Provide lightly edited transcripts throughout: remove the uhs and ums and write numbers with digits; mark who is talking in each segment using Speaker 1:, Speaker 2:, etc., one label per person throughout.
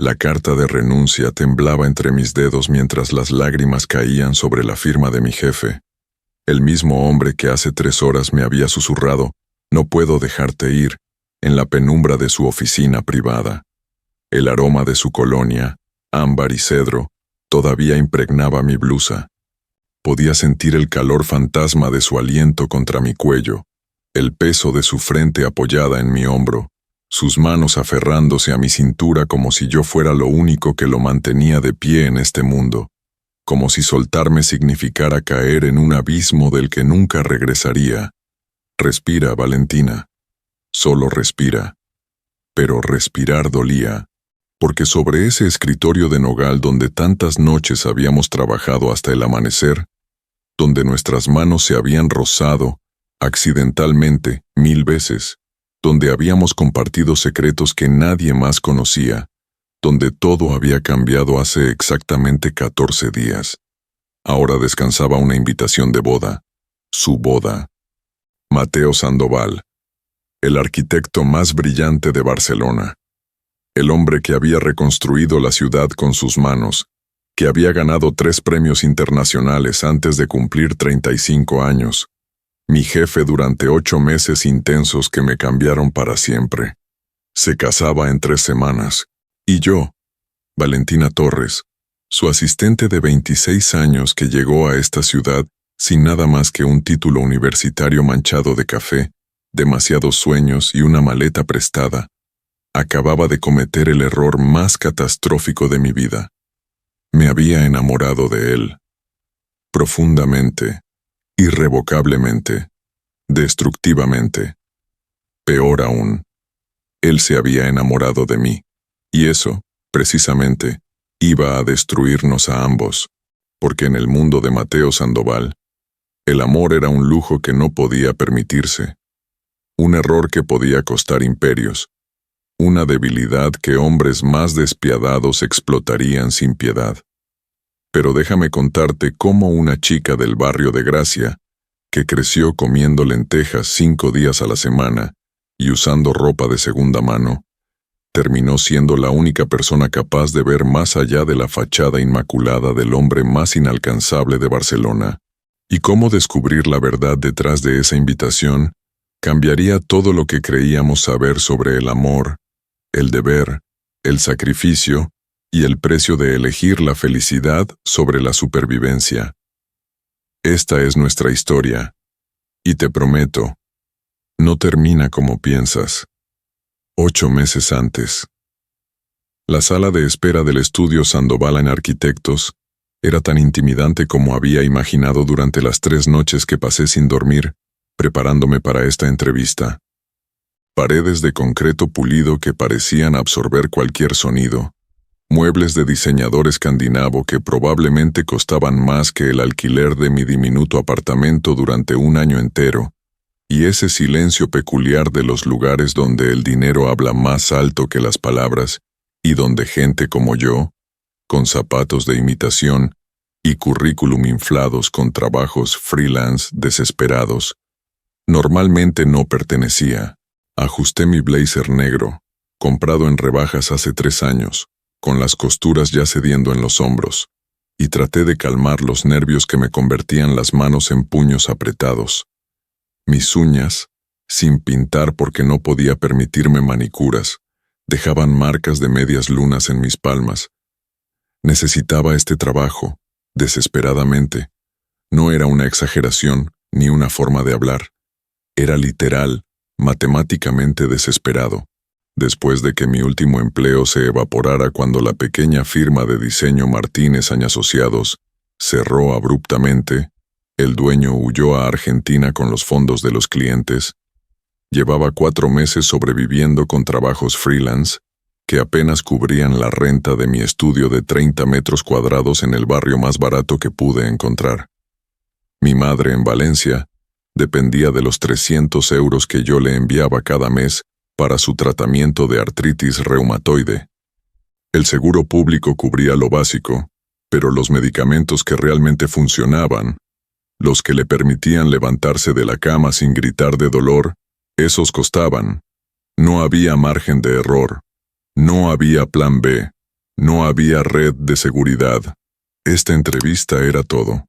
Speaker 1: La carta de renuncia temblaba entre mis dedos mientras las lágrimas caían sobre la firma de mi jefe. El mismo hombre que hace 3 horas me había susurrado, «No puedo dejarte ir», en la penumbra de su oficina privada. El aroma de su colonia, ámbar y cedro, todavía impregnaba mi blusa. Podía sentir el calor fantasma de su aliento contra mi cuello, el peso de su frente apoyada en mi hombro, sus manos aferrándose a mi cintura como si yo fuera lo único que lo mantenía de pie en este mundo, como si soltarme significara caer en un abismo del que nunca regresaría. Respira, Valentina. Solo respira. Pero respirar dolía, porque sobre ese escritorio de nogal donde tantas noches habíamos trabajado hasta el amanecer, donde nuestras manos se habían rozado, accidentalmente, 1000 veces, donde habíamos compartido secretos que nadie más conocía, donde todo había cambiado hace exactamente 14 días. Ahora descansaba una invitación de boda, su boda. Mateo Sandoval, el arquitecto más brillante de Barcelona, el hombre que había reconstruido la ciudad con sus manos, que había ganado 3 premios internacionales antes de cumplir 35 años, mi jefe durante 8 meses intensos que me cambiaron para siempre. Se casaba en 3 semanas, y yo, Valentina Torres, su asistente de 26 años que llegó a esta ciudad sin nada más que un título universitario manchado de café, demasiados sueños y una maleta prestada, acababa de cometer el error más catastrófico de mi vida. Me había enamorado de él. Profundamente, irrevocablemente, destructivamente. Peor aún, él se había enamorado de mí, y eso, precisamente, iba a destruirnos a ambos, porque en el mundo de Mateo Sandoval, el amor era un lujo que no podía permitirse, un error que podía costar imperios, una debilidad que hombres más despiadados explotarían sin piedad. Pero déjame contarte cómo una chica del barrio de Gracia, que creció comiendo lentejas 5 días a la semana y usando ropa de segunda mano, terminó siendo la única persona capaz de ver más allá de la fachada inmaculada del hombre más inalcanzable de Barcelona, y cómo descubrir la verdad detrás de esa invitación cambiaría todo lo que creíamos saber sobre el amor, el deber, el sacrificio y el precio de elegir la felicidad sobre la supervivencia. Esta es nuestra historia, y te prometo, no termina como piensas. 8 meses antes. La sala de espera del estudio Sandoval en Arquitectos era tan intimidante como había imaginado durante las 3 noches que pasé sin dormir, preparándome para esta entrevista. Paredes de concreto pulido que parecían absorber cualquier sonido, muebles de diseñador escandinavo que probablemente costaban más que el alquiler de mi diminuto apartamento durante un año entero, y ese silencio peculiar de los lugares donde el dinero habla más alto que las palabras, y donde gente como yo, con zapatos de imitación y currículum inflados con trabajos freelance desesperados, normalmente no pertenecía. Ajusté mi blazer negro, comprado en rebajas hace 3 años, con las costuras ya cediendo en los hombros, y traté de calmar los nervios que me convertían las manos en puños apretados. Mis uñas, sin pintar porque no podía permitirme manicuras, dejaban marcas de medias lunas en mis palmas. Necesitaba este trabajo, desesperadamente. No era una exageración ni una forma de hablar. Era literal, matemáticamente desesperado. Después de que mi último empleo se evaporara cuando la pequeña firma de diseño Martínez Asociados cerró abruptamente, el dueño huyó a Argentina con los fondos de los clientes. Llevaba 4 meses sobreviviendo con trabajos freelance que apenas cubrían la renta de mi estudio de 30 metros cuadrados en el barrio más barato que pude encontrar. Mi madre en Valencia dependía de los 300 euros que yo le enviaba cada mes para su tratamiento de artritis reumatoide. El seguro público cubría lo básico, pero los medicamentos que realmente funcionaban, los que le permitían levantarse de la cama sin gritar de dolor, esos costaban. No había margen de error. No había plan B. No había red de seguridad. Esta entrevista era todo.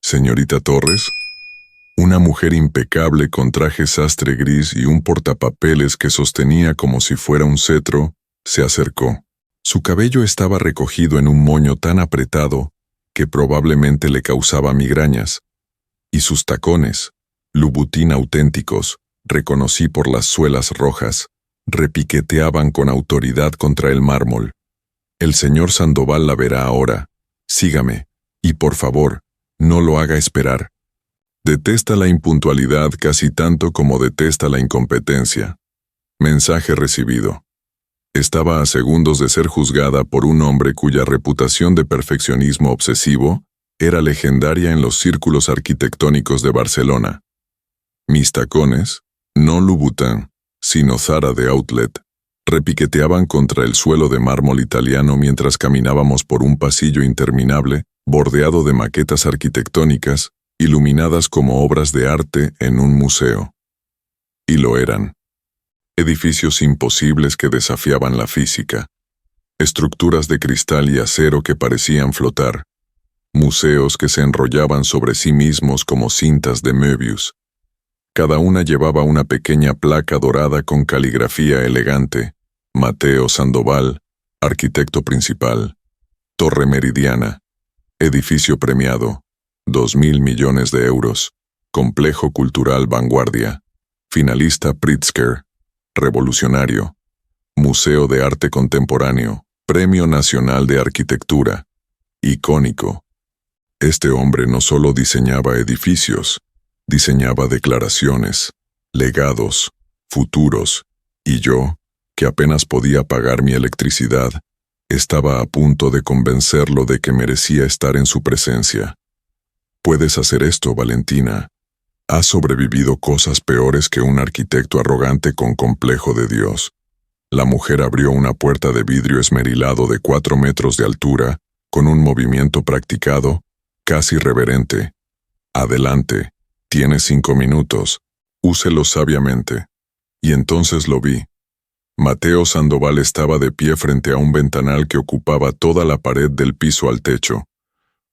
Speaker 1: Señorita Torres, una mujer impecable con traje sastre gris y un portapapeles que sostenía como si fuera un cetro, se acercó. Su cabello estaba recogido en un moño tan apretado que probablemente le causaba migrañas, y sus tacones, Louboutin auténticos, reconocí por las suelas rojas, repiqueteaban con autoridad contra el mármol. El señor Sandoval la verá ahora. Sígame, y por favor, no lo haga esperar. Detesta la impuntualidad casi tanto como detesta la incompetencia. Mensaje recibido. Estaba a segundos de ser juzgada por un hombre cuya reputación de perfeccionismo obsesivo era legendaria en los círculos arquitectónicos de Barcelona. Mis tacones, no Louboutin, sino Zara de Outlet, repiqueteaban contra el suelo de mármol italiano mientras caminábamos por un pasillo interminable, bordeado de maquetas arquitectónicas, iluminadas como obras de arte en un museo. Y lo eran. Edificios imposibles que desafiaban la física. Estructuras de cristal y acero que parecían flotar. Museos que se enrollaban sobre sí mismos como cintas de Möbius. Cada una llevaba una pequeña placa dorada con caligrafía elegante. Mateo Sandoval, arquitecto principal. Torre Meridiana. Edificio premiado. 2.000 millones de euros. Complejo cultural vanguardia. Finalista Pritzker. Revolucionario. Museo de Arte Contemporáneo. Premio Nacional de Arquitectura. Icónico. Este hombre no solo diseñaba edificios, diseñaba declaraciones, legados, futuros, y yo, que apenas podía pagar mi electricidad, estaba a punto de convencerlo de que merecía estar en su presencia. Puedes hacer esto, Valentina. Has sobrevivido cosas peores que un arquitecto arrogante con complejo de Dios. La mujer abrió una puerta de vidrio esmerilado de 4 metros de altura, con un movimiento practicado, casi reverente. Adelante, tienes 5 minutos, úselos sabiamente. Y entonces lo vi. Mateo Sandoval estaba de pie frente a un ventanal que ocupaba toda la pared del piso al techo,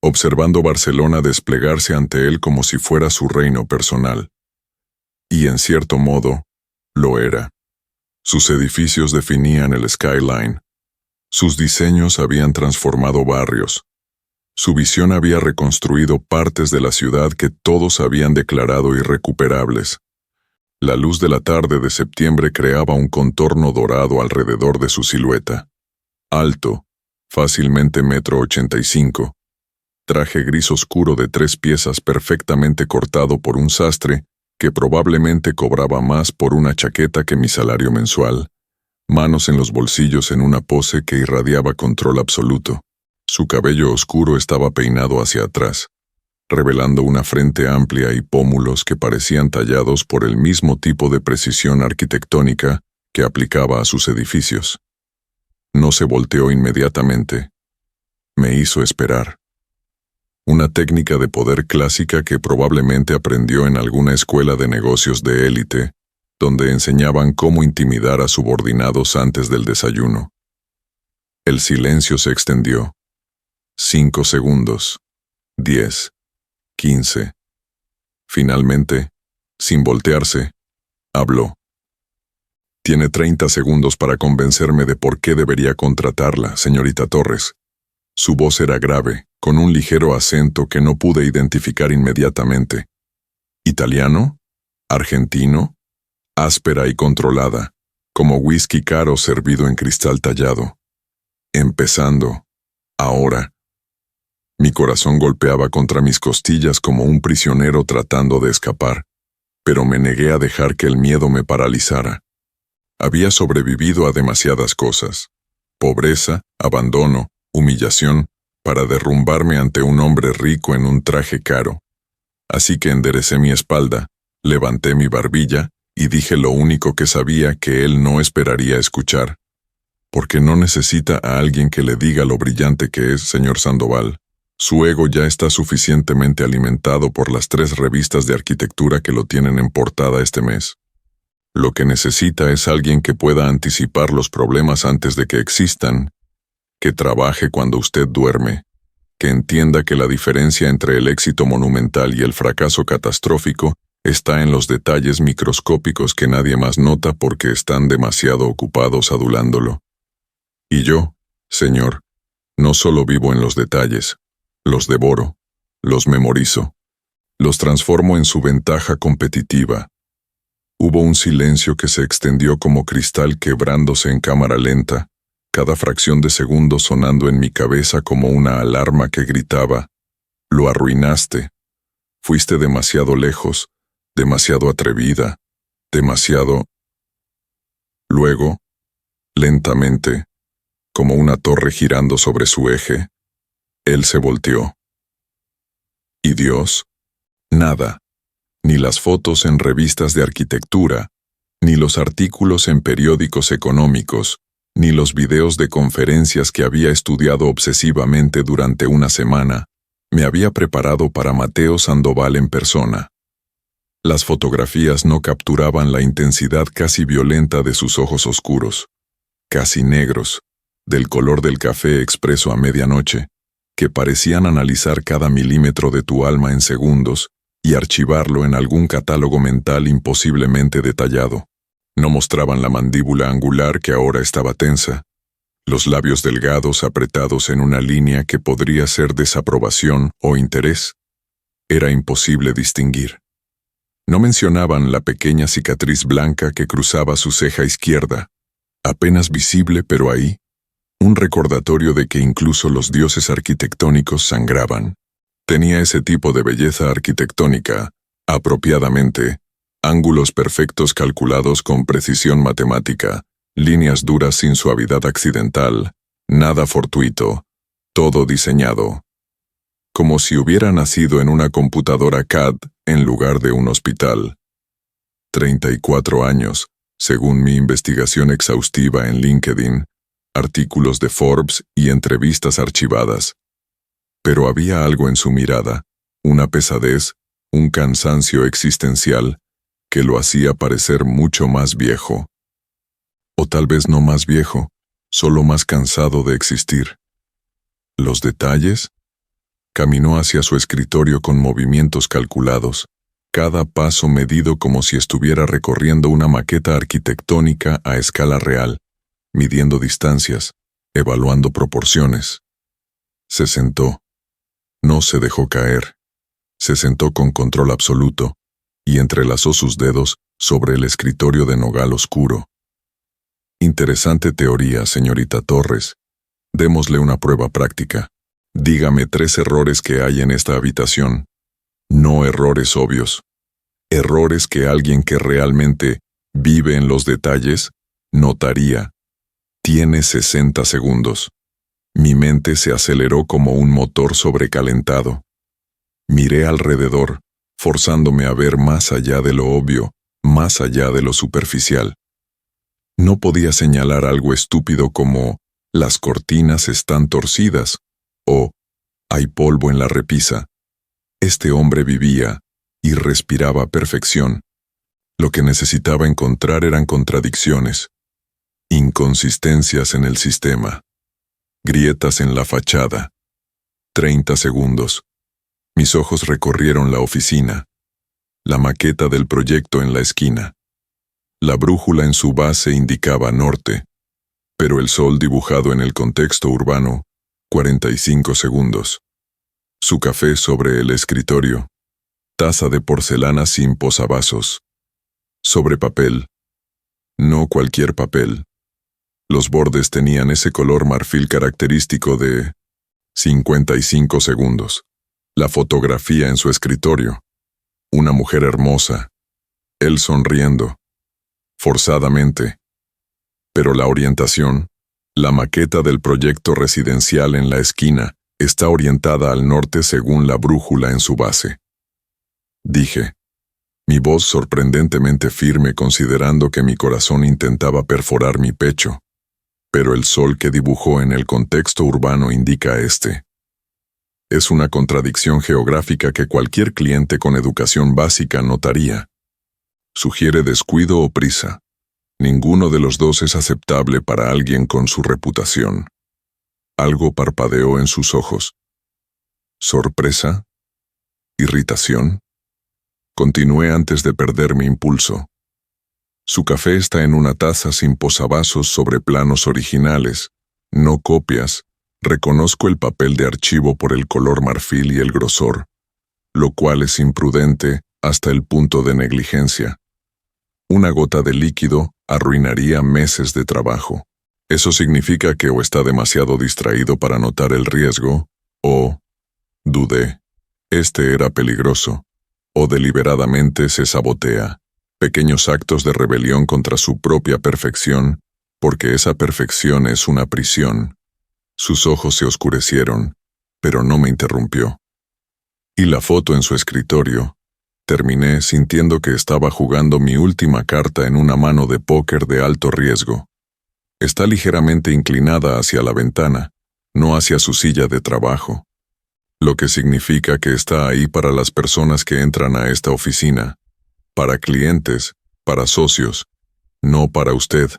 Speaker 1: observando Barcelona desplegarse ante él como si fuera su reino personal. Y en cierto modo, lo era. Sus edificios definían el skyline. Sus diseños habían transformado barrios. Su visión había reconstruido partes de la ciudad que todos habían declarado irrecuperables. La luz de la tarde de septiembre creaba un contorno dorado alrededor de su silueta. Alto, fácilmente 1,85 m. Traje gris oscuro de 3 piezas perfectamente cortado por un sastre que probablemente cobraba más por una chaqueta que mi salario mensual. Manos en los bolsillos en una pose que irradiaba control absoluto. Su cabello oscuro estaba peinado hacia atrás, revelando una frente amplia y pómulos que parecían tallados por el mismo tipo de precisión arquitectónica que aplicaba a sus edificios. No se volteó inmediatamente. Me hizo esperar. Una técnica de poder clásica que probablemente aprendió en alguna escuela de negocios de élite, donde enseñaban cómo intimidar a subordinados antes del desayuno. El silencio se extendió. 5 segundos. 10. 15. Finalmente, sin voltearse, habló. Tiene 30 segundos para convencerme de por qué debería contratarla, señorita Torres. Su voz era grave, con un ligero acento que no pude identificar inmediatamente. ¿Italiano? ¿Argentino? Áspera y controlada, como whisky caro servido en cristal tallado. Empezando. Ahora. Mi corazón golpeaba contra mis costillas como un prisionero tratando de escapar, pero me negué a dejar que el miedo me paralizara. Había sobrevivido a demasiadas cosas. Pobreza, abandono, humillación, para derrumbarme ante un hombre rico en un traje caro. Así que enderecé mi espalda, levanté mi barbilla y dije lo único que sabía que él no esperaría escuchar. Porque no necesita a alguien que le diga lo brillante que es, señor Sandoval. Su ego ya está suficientemente alimentado por las 3 revistas de arquitectura que lo tienen en portada este mes. Lo que necesita es alguien que pueda anticipar los problemas antes de que existan que trabaje cuando usted duerme, que entienda que la diferencia entre el éxito monumental y el fracaso catastrófico está en los detalles microscópicos que nadie más nota porque están demasiado ocupados adulándolo. Y yo, señor, no solo vivo en los detalles, los devoro, los memorizo, los transformo en su ventaja competitiva. Hubo un silencio que se extendió como cristal quebrándose en cámara lenta, cada fracción de segundo sonando en mi cabeza como una alarma que gritaba: «Lo arruinaste. Fuiste demasiado lejos, demasiado atrevida, demasiado...». Luego, lentamente, como una torre girando sobre su eje, él se volteó. ¿Y Dios? Nada. Ni las fotos en revistas de arquitectura, ni los artículos en periódicos económicos, ni los videos de conferencias que había estudiado obsesivamente durante una semana, me había preparado para Mateo Sandoval en persona. Las fotografías no capturaban la intensidad casi violenta de sus ojos oscuros, casi negros, del color del café expreso a medianoche, que parecían analizar cada milímetro de tu alma en segundos y archivarlo en algún catálogo mental imposiblemente detallado. No mostraban la mandíbula angular que ahora estaba tensa, los labios delgados apretados en una línea que podría ser desaprobación o interés. Era imposible distinguir. No mencionaban la pequeña cicatriz blanca que cruzaba su ceja izquierda, apenas visible pero ahí, un recordatorio de que incluso los dioses arquitectónicos sangraban. Tenía ese tipo de belleza arquitectónica, apropiadamente, ángulos perfectos calculados con precisión matemática, líneas duras sin suavidad accidental, nada fortuito, todo diseñado. Como si hubiera nacido en una computadora CAD en lugar de un hospital. 34 años, según mi investigación exhaustiva en LinkedIn, artículos de Forbes y entrevistas archivadas. Pero había algo en su mirada, una pesadez, un cansancio existencial, que lo hacía parecer mucho más viejo. O tal vez no más viejo, solo más cansado de existir. ¿Los detalles? Caminó hacia su escritorio con movimientos calculados, cada paso medido como si estuviera recorriendo una maqueta arquitectónica a escala real, midiendo distancias, evaluando proporciones. Se sentó. No se dejó caer. Se sentó con control absoluto y entrelazó sus dedos sobre el escritorio de nogal oscuro. Interesante teoría, señorita Torres. Démosle una prueba práctica. Dígame 3 errores que hay en esta habitación. No errores obvios. Errores que alguien que realmente vive en los detalles notaría. Tiene 60 segundos. Mi mente se aceleró como un motor sobrecalentado. Miré alrededor, forzándome a ver más allá de lo obvio, más allá de lo superficial. No podía señalar algo estúpido como «las cortinas están torcidas» o «hay polvo en la repisa». Este hombre vivía y respiraba perfección. Lo que necesitaba encontrar eran contradicciones, inconsistencias en el sistema, grietas en la fachada. 30 segundos. Mis ojos recorrieron la oficina, la maqueta del proyecto en la esquina. La brújula en su base indicaba norte, pero el sol dibujado en el contexto urbano, 45 segundos. Su café sobre el escritorio, taza de porcelana sin posavasos. Sobre papel. No cualquier papel. Los bordes tenían ese color marfil característico de 55 segundos. La fotografía en su escritorio. Una mujer hermosa. Él sonriendo. Forzadamente. Pero la orientación, la maqueta del proyecto residencial en la esquina, está orientada al norte según la brújula en su base. Dije, mi voz sorprendentemente firme considerando que mi corazón intentaba perforar mi pecho, pero el sol que dibujó en el contexto urbano indica este. Es una contradicción geográfica que cualquier cliente con educación básica notaría. Sugiere descuido o prisa. Ninguno de los dos es aceptable para alguien con su reputación. Algo parpadeó en sus ojos. ¿Sorpresa? ¿Irritación? Continué antes de perder mi impulso. Su café está en una taza sin posavasos sobre planos originales, no copias. Reconozco el papel de archivo por el color marfil y el grosor, lo cual es imprudente hasta el punto de negligencia. Una gota de líquido arruinaría meses de trabajo. Eso significa que o está demasiado distraído para notar el riesgo, o, dudé, este era peligroso, o deliberadamente se sabotea. Pequeños actos de rebelión contra su propia perfección, porque esa perfección es una prisión. Sus ojos se oscurecieron, pero no me interrumpió. Y la foto en su escritorio. Terminé sintiendo que estaba jugando mi última carta en una mano de póker de alto riesgo. Está ligeramente inclinada hacia la ventana, no hacia su silla de trabajo. Lo que significa que está ahí para las personas que entran a esta oficina. Para clientes, para socios, no para usted.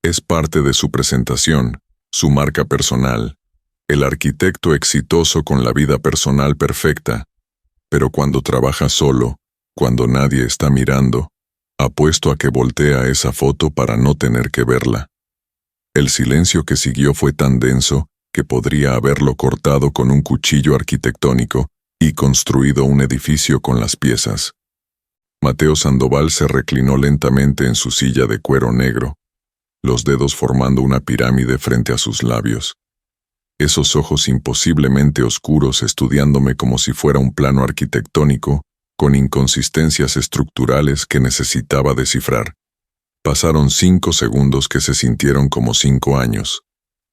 Speaker 1: Es parte de su presentación, su marca personal, el arquitecto exitoso con la vida personal perfecta. Pero cuando trabaja solo, cuando nadie está mirando, apuesto a que voltea esa foto para no tener que verla. El silencio que siguió fue tan denso que podría haberlo cortado con un cuchillo arquitectónico y construido un edificio con las piezas. Mateo Sandoval se reclinó lentamente en su silla de cuero negro, los dedos formando una pirámide frente a sus labios. Esos ojos imposiblemente oscuros estudiándome como si fuera un plano arquitectónico, con inconsistencias estructurales que necesitaba descifrar. Pasaron 5 segundos que se sintieron como 5 años.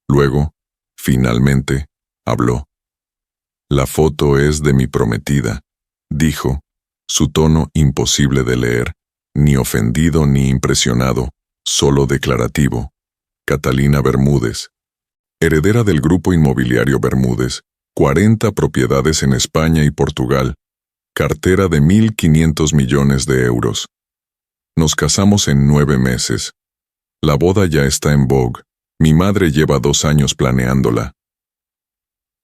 Speaker 1: Luego, finalmente, habló. «La foto es de mi prometida», dijo, su tono imposible de leer, ni ofendido ni impresionado, solo declarativo. Catalina Bermúdez, heredera del grupo inmobiliario Bermúdez, 40 propiedades en España y Portugal, cartera de 1.500 millones de euros. Nos casamos en 9 meses. La boda ya está en vogue. Mi madre lleva 2 años planeándola.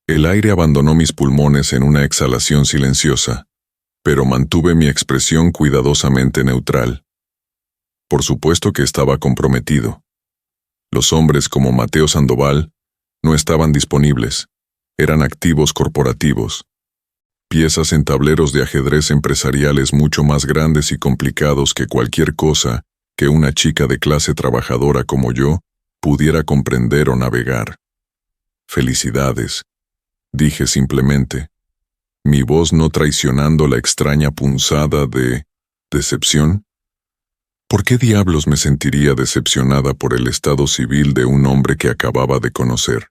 Speaker 1: El aire abandonó mis pulmones en una exhalación silenciosa, pero mantuve mi expresión cuidadosamente neutral. Por supuesto que estaba comprometido. Los hombres como Mateo Sandoval no estaban disponibles. Eran activos corporativos. Piezas en tableros de ajedrez empresariales mucho más grandes y complicados que cualquier cosa que una chica de clase trabajadora como yo pudiera comprender o navegar. «Felicidades», dije simplemente, mi voz no traicionando la extraña punzada de decepción. ¿Por qué diablos me sentiría decepcionada por el estado civil de un hombre que acababa de conocer?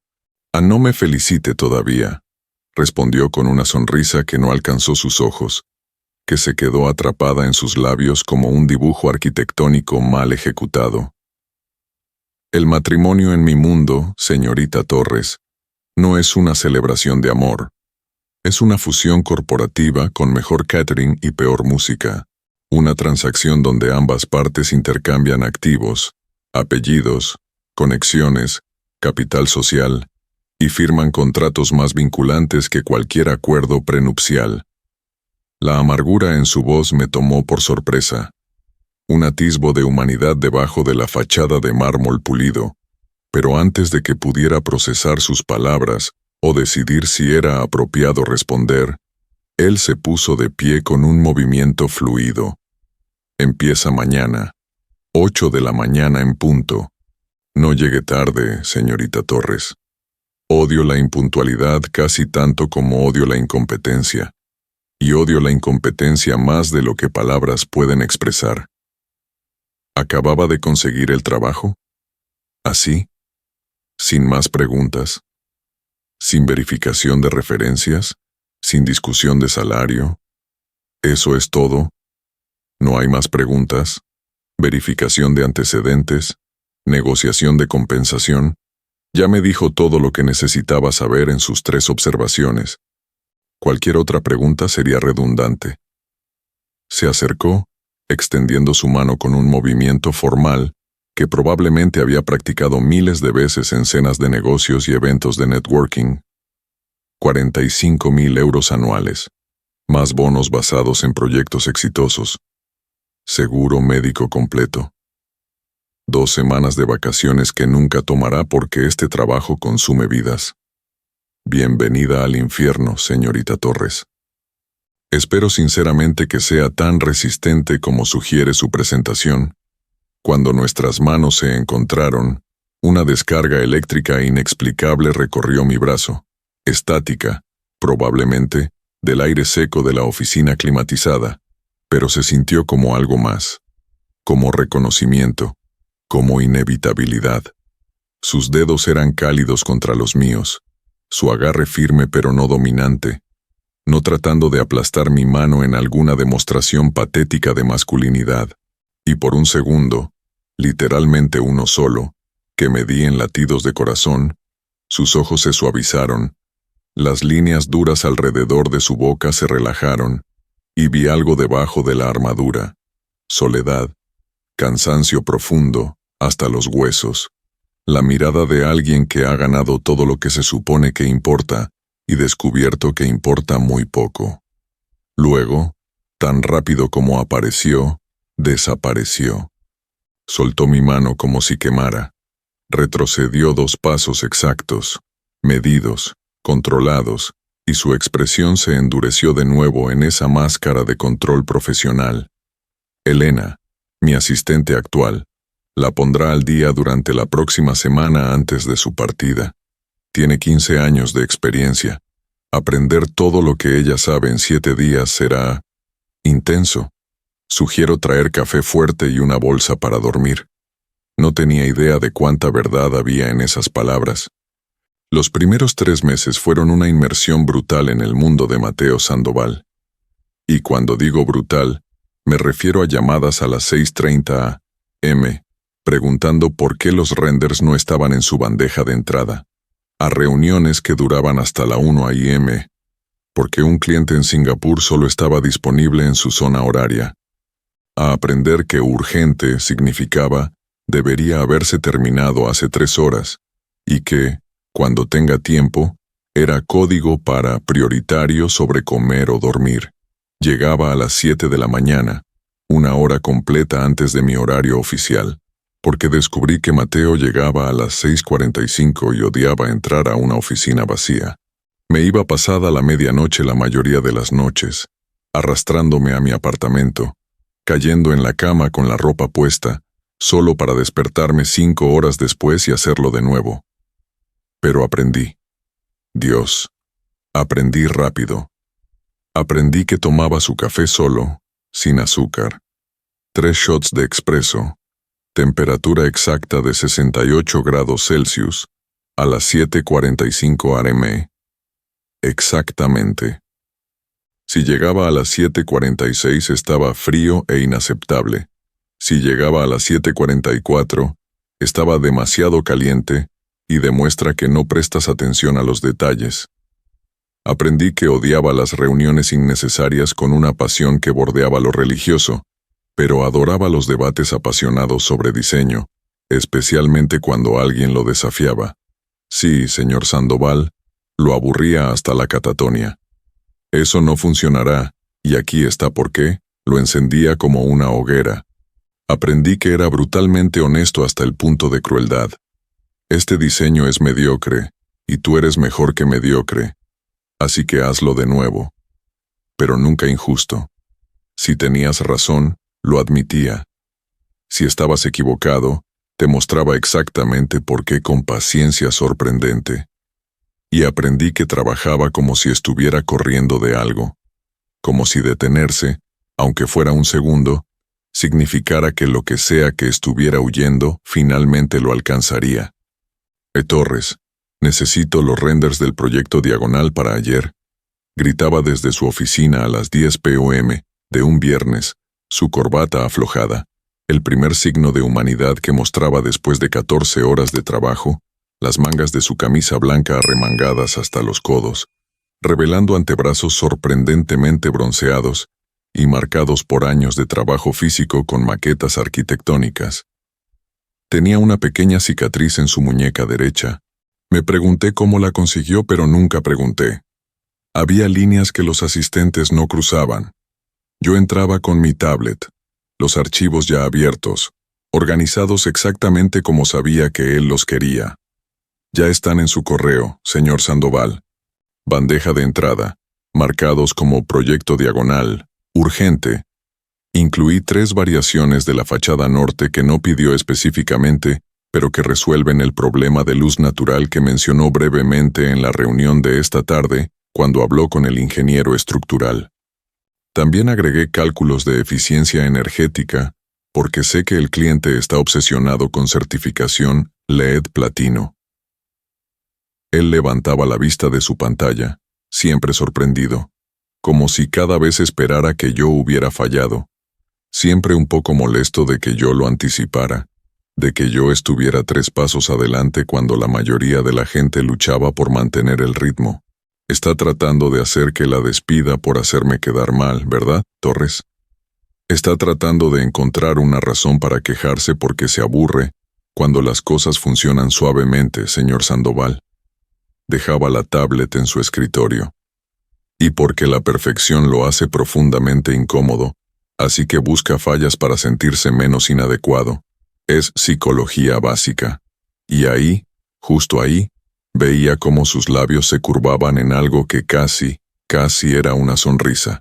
Speaker 1: «No me felicite todavía», respondió con una sonrisa que no alcanzó sus ojos, que se quedó atrapada en sus labios como un dibujo arquitectónico mal ejecutado. «El matrimonio en mi mundo, señorita Torres, no es una celebración de amor. Es una fusión corporativa con mejor catering y peor música. Una transacción donde ambas partes intercambian activos, apellidos, conexiones, capital social, y firman contratos más vinculantes que cualquier acuerdo prenupcial». La amargura en su voz me tomó por sorpresa. Un atisbo de humanidad debajo de la fachada de mármol pulido, pero antes de que pudiera procesar sus palabras o decidir si era apropiado responder, él se puso de pie con un movimiento fluido. «Empieza mañana, 8 de la mañana en punto. No llegue tarde, señorita Torres. Odio la impuntualidad casi tanto como odio la incompetencia. Y odio la incompetencia más de lo que palabras pueden expresar». ¿Acababa de conseguir el trabajo? ¿Así? ¿Sin más preguntas? ¿Sin verificación de referencias? ¿Sin discusión de salario? ¿Eso es todo? ¿No hay más preguntas? ¿Verificación de antecedentes? ¿Negociación de compensación? Ya me dijo todo lo que necesitaba saber en sus 3 observaciones. Cualquier otra pregunta sería redundante. Se acercó, extendiendo su mano con un movimiento formal, que probablemente había practicado miles de veces en cenas de negocios y eventos de networking. 45.000 euros anuales, más bonos basados en proyectos exitosos, seguro médico completo, 2 semanas de vacaciones que nunca tomará porque este trabajo consume vidas. Bienvenida al infierno, señorita Torres. Espero sinceramente que sea tan resistente como sugiere su presentación. Cuando nuestras manos se encontraron, una descarga eléctrica inexplicable recorrió mi brazo, estática, probablemente, del aire seco de la oficina climatizada, pero se sintió como algo más, como reconocimiento, como inevitabilidad. Sus dedos eran cálidos contra los míos, su agarre firme pero no dominante, no tratando de aplastar mi mano en alguna demostración patética de masculinidad, y por un segundo, literalmente uno solo, que medí en latidos de corazón, sus ojos se suavizaron, las líneas duras alrededor de su boca se relajaron, y vi algo debajo de la armadura: soledad, cansancio profundo, hasta los huesos, la mirada de alguien que ha ganado todo lo que se supone que importa, y descubierto que importa muy poco. Luego, tan rápido como apareció, desapareció. Soltó mi mano como si quemara. Retrocedió 2 pasos exactos, medidos, controlados, y su expresión se endureció de nuevo en esa máscara de control profesional. Elena, mi asistente actual, la pondrá al día durante la próxima semana antes de su partida. Tiene 15 años de experiencia. Aprender todo lo que ella sabe en 7 días será intenso. Sugiero traer café fuerte y una bolsa para dormir. No tenía idea de cuánta verdad había en esas palabras. Los primeros 3 meses fueron una inmersión brutal en el mundo de Mateo Sandoval. Y cuando digo brutal, me refiero a llamadas a las 6:30 a.m., preguntando por qué los renders no estaban en su bandeja de entrada, a reuniones que duraban hasta la 1 a.m., porque un cliente en Singapur solo estaba disponible en su zona horaria, a aprender que urgente significaba debería haberse terminado hace 3 horas, y que, cuando tenga tiempo, era código para prioritario sobre comer o dormir. Llegaba a las 7 de la mañana, 1 hora completa antes de mi horario oficial, porque descubrí que Mateo llegaba a las 6:45 y odiaba entrar a una oficina vacía. Me iba pasada la medianoche la mayoría de las noches, arrastrándome a mi apartamento, cayendo en la cama con la ropa puesta, solo para despertarme 5 horas después y hacerlo de nuevo. Pero aprendí. Dios. Aprendí rápido. Aprendí que tomaba su café solo, sin azúcar. 3 shots de expreso, temperatura exacta de 68 grados Celsius, a las 7:45 am. Exactamente. Si llegaba a las 7:46 estaba frío e inaceptable. Si llegaba a las 7:44, estaba demasiado caliente y demuestra que no prestas atención a los detalles. Aprendí que odiaba las reuniones innecesarias con una pasión que bordeaba lo religioso, pero adoraba los debates apasionados sobre diseño, especialmente cuando alguien lo desafiaba. Sí, señor Sandoval, lo aburría hasta la catatonia. Eso no funcionará, y aquí está por qué, lo encendía como una hoguera. Aprendí que era brutalmente honesto hasta el punto de crueldad. Este diseño es mediocre, y tú eres mejor que mediocre, así que hazlo de nuevo. Pero nunca injusto. Si tenías razón, lo admitía. Si estabas equivocado, te mostraba exactamente por qué con paciencia sorprendente. Y aprendí que trabajaba como si estuviera corriendo de algo, como si detenerse, aunque fuera un segundo, significara que lo que sea que estuviera huyendo finalmente lo alcanzaría. Torres, necesito los renders del proyecto Diagonal para ayer, gritaba desde su oficina a las 10 p.m. de un viernes, su corbata aflojada, el primer signo de humanidad que mostraba después de 14 horas de trabajo, las mangas de su camisa blanca arremangadas hasta los codos, revelando antebrazos sorprendentemente bronceados y marcados por años de trabajo físico con maquetas arquitectónicas. Tenía una pequeña cicatriz en su muñeca derecha. Me pregunté cómo la consiguió, pero nunca pregunté. Había líneas que los asistentes no cruzaban. Yo entraba con mi tablet, los archivos ya abiertos, organizados exactamente como sabía que él los quería. Ya están en su correo, señor Sandoval. Bandeja de entrada, marcados como proyecto diagonal, urgente. Incluí 3 variaciones de la fachada norte que no pidió específicamente, pero que resuelven el problema de luz natural que mencionó brevemente en la reunión de esta tarde, cuando habló con el ingeniero estructural. También agregué cálculos de eficiencia energética, porque sé que el cliente está obsesionado con certificación LED platino. Él levantaba la vista de su pantalla, siempre sorprendido, como si cada vez esperara que yo hubiera fallado, siempre un poco molesto de que yo lo anticipara, de que yo estuviera 3 pasos adelante cuando la mayoría de la gente luchaba por mantener el ritmo. Está tratando de hacer que la despida por hacerme quedar mal, ¿verdad, Torres? Está tratando de encontrar una razón para quejarse porque se aburre cuando las cosas funcionan suavemente, señor Sandoval. Dejaba la tablet en su escritorio. Y porque la perfección lo hace profundamente incómodo, así que busca fallas para sentirse menos inadecuado. Es psicología básica. Y ahí, justo ahí, veía cómo sus labios se curvaban en algo que casi era una sonrisa.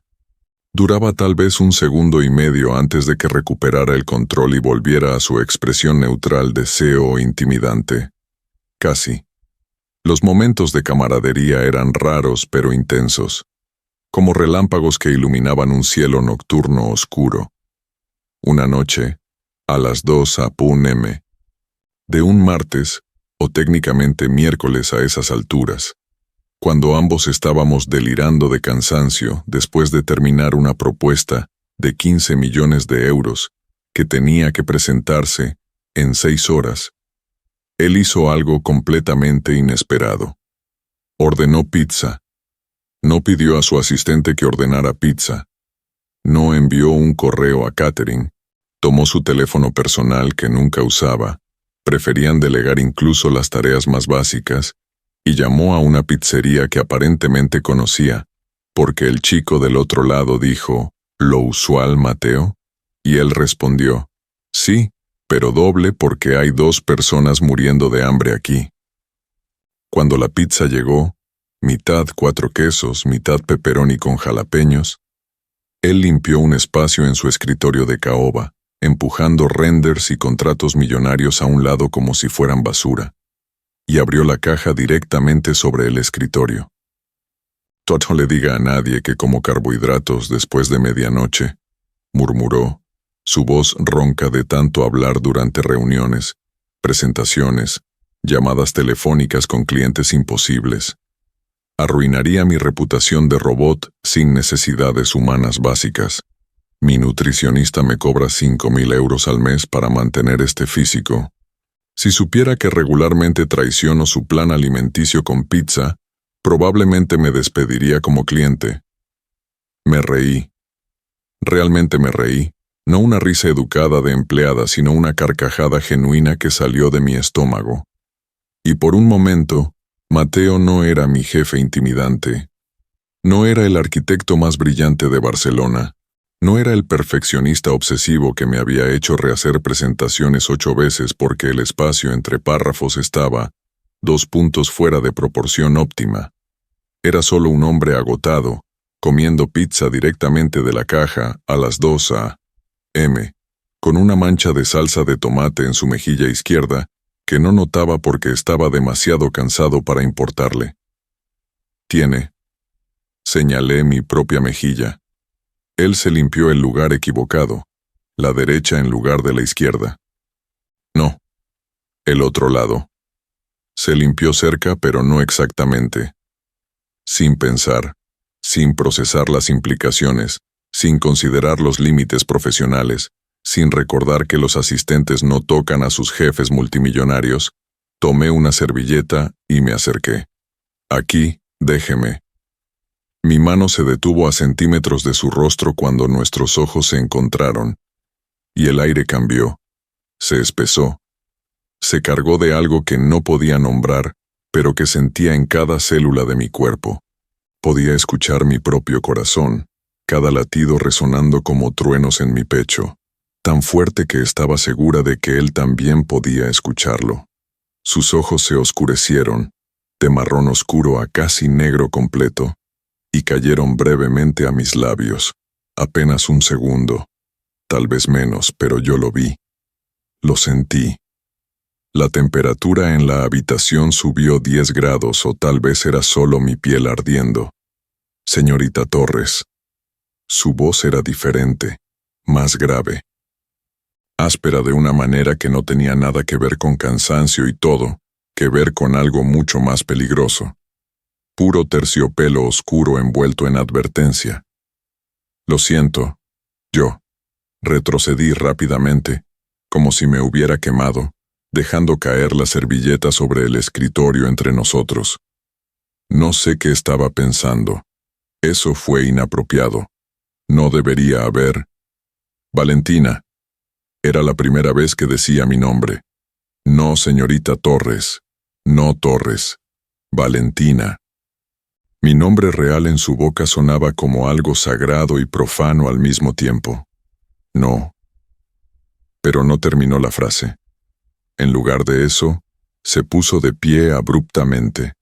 Speaker 1: Duraba tal vez 1,5 segundos antes de que recuperara el control y volviera a su expresión neutral de CEO intimidante. Casi. Los momentos de camaradería eran raros pero intensos, como relámpagos que iluminaban un cielo nocturno oscuro. Una noche, a las 2 p.m. de un martes, o técnicamente miércoles a esas alturas, cuando ambos estábamos delirando de cansancio después de terminar una propuesta de 15 millones de euros que tenía que presentarse en 6 horas, él hizo algo completamente inesperado. Ordenó pizza. No pidió a su asistente que ordenara pizza. No envió un correo a catering. Tomó su teléfono personal que nunca usaba. Preferían delegar incluso las tareas más básicas, y llamó a una pizzería que aparentemente conocía, porque el chico del otro lado dijo, ¿lo usual, Mateo? Y él respondió, sí, pero doble porque hay 2 personas muriendo de hambre aquí. Cuando la pizza llegó, mitad 4 quesos, mitad pepperoni con jalapeños, él limpió un espacio en su escritorio de caoba, empujando renders y contratos millonarios a un lado como si fueran basura, y abrió la caja directamente sobre el escritorio. No le diga a nadie que como carbohidratos después de medianoche, murmuró, su voz ronca de tanto hablar durante reuniones, presentaciones, llamadas telefónicas con clientes imposibles. Arruinaría mi reputación de robot sin necesidades humanas básicas. Mi nutricionista me cobra 5,000 euros al mes para mantener este físico. Si supiera que regularmente traiciono su plan alimenticio con pizza, probablemente me despediría como cliente. Me reí. Realmente me reí. No una risa educada de empleada, sino una carcajada genuina que salió de mi estómago. Y por un momento, Mateo no era mi jefe intimidante. No era el arquitecto más brillante de Barcelona. No era el perfeccionista obsesivo que me había hecho rehacer presentaciones 8 veces porque el espacio entre párrafos estaba 2 puntos fuera de proporción óptima. Era solo un hombre agotado, comiendo pizza directamente de la caja a las 2 a.m., con una mancha de salsa de tomate en su mejilla izquierda que no notaba porque estaba demasiado cansado para importarle. Señalé mi propia mejilla. Él se limpió el lugar equivocado, la derecha en lugar de la izquierda. No, el otro lado. Se limpió cerca, pero no exactamente. Sin pensar, sin procesar las implicaciones, sin considerar los límites profesionales, sin recordar que los asistentes no tocan a sus jefes multimillonarios, tomé una servilleta y me acerqué. Aquí, déjeme. Mi mano se detuvo a centímetros de su rostro cuando nuestros ojos se encontraron, y el aire cambió, se espesó, Se cargó de algo que no podía nombrar, pero que sentía en cada célula de mi cuerpo. Podía escuchar mi propio corazón, cada latido resonando como truenos en mi pecho, tan fuerte que estaba segura de que él también podía escucharlo. Sus ojos se oscurecieron, de marrón oscuro a casi negro completo, y cayeron brevemente a mis labios, apenas un segundo, tal vez menos, pero yo lo vi. Lo sentí. La temperatura en la habitación subió 10 grados o tal vez era solo mi piel ardiendo. Señorita Torres. Su voz era diferente, más grave. Áspera de una manera que no tenía nada que ver con cansancio y todo, que ver con algo mucho más peligroso. Puro terciopelo oscuro envuelto en advertencia. Lo siento. Yo. Retrocedí rápidamente, como si me hubiera quemado, dejando caer la servilleta sobre el escritorio entre nosotros. No sé qué estaba pensando. Eso fue inapropiado. No debería haber. Valentina. Era la primera vez que decía mi nombre. No, señorita Torres. No, Torres. Valentina. Mi nombre real en su boca sonaba como algo sagrado y profano al mismo tiempo. No. Pero no terminó la frase. En lugar de eso, se puso de pie abruptamente,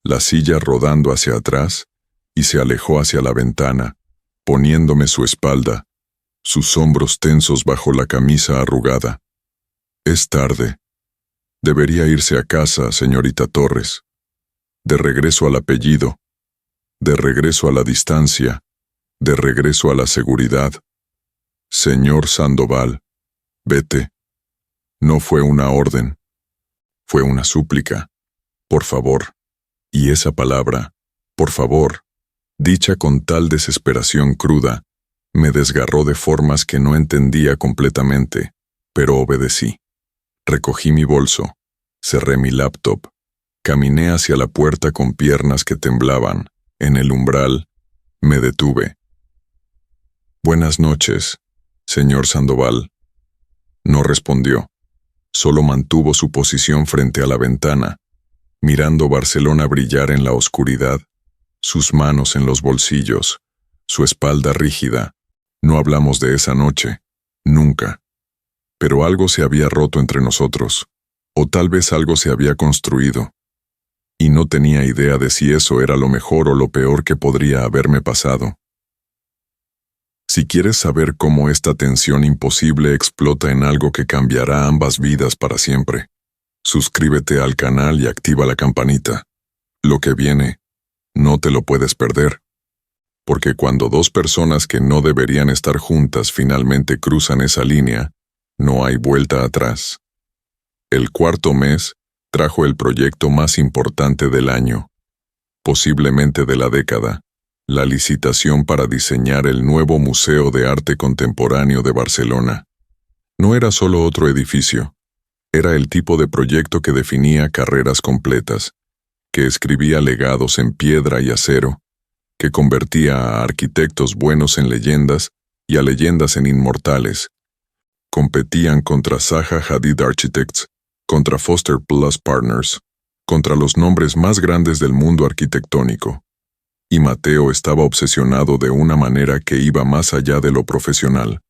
Speaker 1: la silla rodando hacia atrás, y se alejó hacia la ventana, poniéndome su espalda, sus hombros tensos bajo la camisa arrugada. Es tarde. Debería irse a casa, señorita Torres. De regreso al apellido, de regreso a la distancia, de regreso a la seguridad. Señor Sandoval, vete. No fue una orden. Fue una súplica. Por favor. Y esa palabra, por favor, dicha con tal desesperación cruda, me desgarró de formas que no entendía completamente, pero obedecí. Recogí mi bolso, cerré mi laptop, caminé hacia la puerta con piernas que temblaban. En el umbral, me detuve. Buenas noches, señor Sandoval. No respondió. Solo mantuvo su posición frente a la ventana, mirando Barcelona brillar en la oscuridad, sus manos en los bolsillos, su espalda rígida. No hablamos de esa noche, nunca. Pero algo se había roto entre nosotros, o tal vez algo se había construido. Y no tenía idea de si eso era lo mejor o lo peor que podría haberme pasado. Si quieres saber cómo esta tensión imposible explota en algo que cambiará ambas vidas para siempre, suscríbete al canal y activa la campanita. Lo que viene, no te lo puedes perder. Porque cuando dos personas que no deberían estar juntas finalmente cruzan esa línea, no hay vuelta atrás. El cuarto mes trajo el proyecto más importante del año, posiblemente de la década. La licitación para diseñar el nuevo Museo de Arte Contemporáneo de Barcelona. No era solo otro edificio, era el tipo de proyecto que definía carreras completas, que escribía legados en piedra y acero, que convertía a arquitectos buenos en leyendas y a leyendas en inmortales. Competían contra Zaha Hadid Architects, contra Foster Plus Partners, contra los nombres más grandes del mundo arquitectónico. Y Mateo estaba obsesionado de una manera que iba más allá de lo profesional.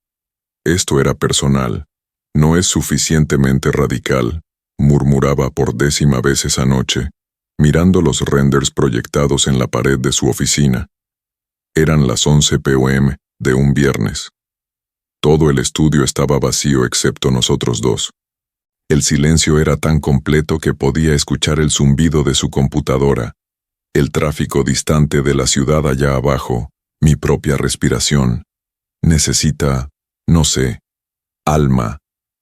Speaker 1: Esto era personal. No es suficientemente radical, murmuraba por 10ª vez esa noche, mirando los renders proyectados en la pared de su oficina. Eran las 11 p.m. de un viernes. Todo el estudio estaba vacío excepto nosotros dos. El silencio era tan completo que podía escuchar el zumbido de su computadora, el tráfico distante de la ciudad allá abajo, mi propia respiración. Necesita, no sé, alma.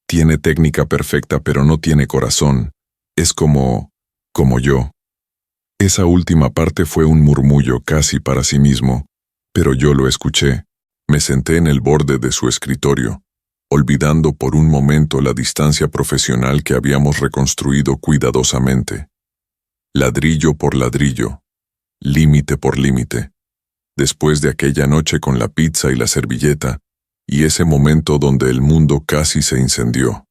Speaker 1: Tiene técnica perfecta pero no tiene corazón. Es como yo. Esa última parte fue un murmullo casi para sí mismo, pero yo lo escuché. Me senté en el borde de su escritorio, olvidando por un momento la distancia profesional que habíamos reconstruido cuidadosamente. Ladrillo por ladrillo, límite por límite. Después de aquella noche con la pizza y la servilleta, y ese momento donde el mundo casi se incendió.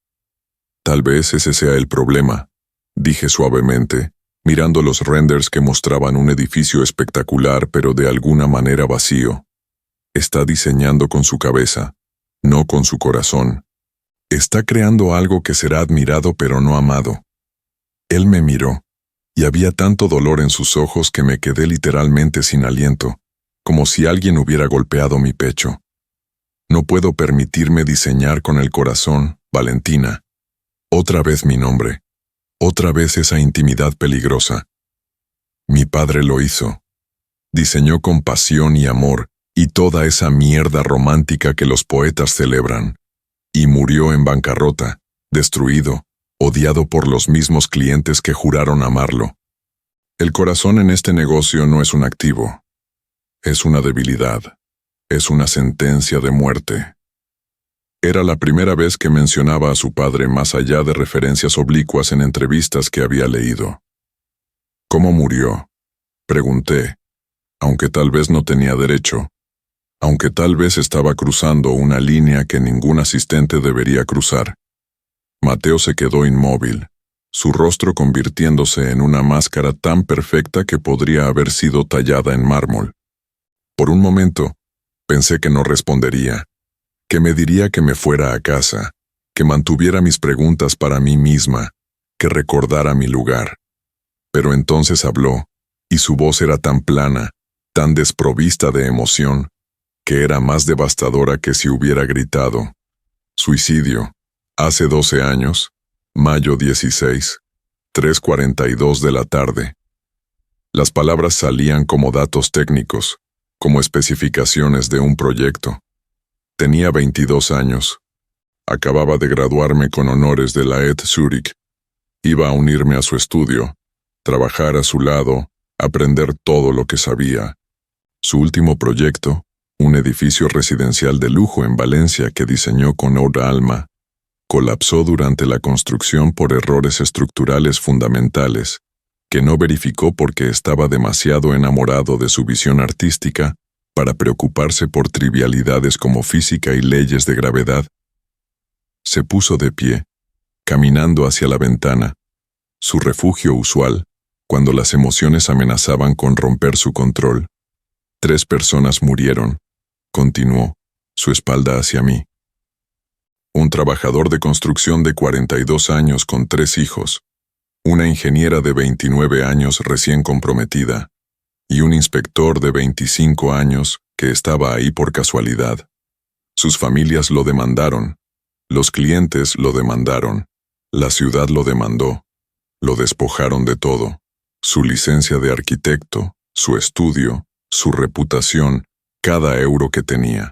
Speaker 1: Tal vez ese sea el problema, dije suavemente, mirando los renders que mostraban un edificio espectacular pero de alguna manera vacío. Está diseñando con su cabeza, no con su corazón. Está creando algo que será admirado pero no amado. Él me miró, y había tanto dolor en sus ojos que me quedé literalmente sin aliento, como si alguien hubiera golpeado mi pecho. No puedo permitirme diseñar con el corazón, Valentina. Otra vez mi nombre. Otra vez esa intimidad peligrosa. Mi padre lo hizo. Diseñó con pasión y amor, y toda esa mierda romántica que los poetas celebran. Y murió en bancarrota, destruido, odiado por los mismos clientes que juraron amarlo. El corazón en este negocio no es un activo. Es una debilidad. Es una sentencia de muerte. Era la primera vez que mencionaba a su padre más allá de referencias oblicuas en entrevistas que había leído. ¿Cómo murió?, pregunté, aunque tal vez no tenía derecho, aunque tal vez estaba cruzando una línea que ningún asistente debería cruzar. Mateo se quedó inmóvil, su rostro convirtiéndose en una máscara tan perfecta que podría haber sido tallada en mármol. Por un momento, pensé que no respondería, que me diría que me fuera a casa, que mantuviera mis preguntas para mí misma, que recordara mi lugar. Pero entonces habló, y su voz era tan plana, tan desprovista de emoción, que era más devastadora que si hubiera gritado. Suicidio. Hace 12 años, mayo 16, 3:42 de la tarde. Las palabras salían como datos técnicos, como especificaciones de un proyecto. Tenía 22 años. Acababa de graduarme con honores de la ETH Zurich. Iba a unirme a su estudio, trabajar a su lado, aprender todo lo que sabía. Su último proyecto, un edificio residencial de lujo en Valencia que diseñó con otra alma, colapsó durante la construcción por errores estructurales fundamentales, que no verificó porque estaba demasiado enamorado de su visión artística para preocuparse por trivialidades como física y leyes de gravedad. Se puso de pie, caminando hacia la ventana, su refugio usual, cuando las emociones amenazaban con romper su control. 3 personas murieron, continuó, su espalda hacia mí. Un trabajador de construcción de 42 años con 3 hijos, una ingeniera de 29 años recién comprometida, y un inspector de 25 años que estaba ahí por casualidad. Sus familias lo demandaron, los clientes lo demandaron, la ciudad lo demandó, lo despojaron de todo, su licencia de arquitecto, su estudio, su reputación, cada euro que tenía.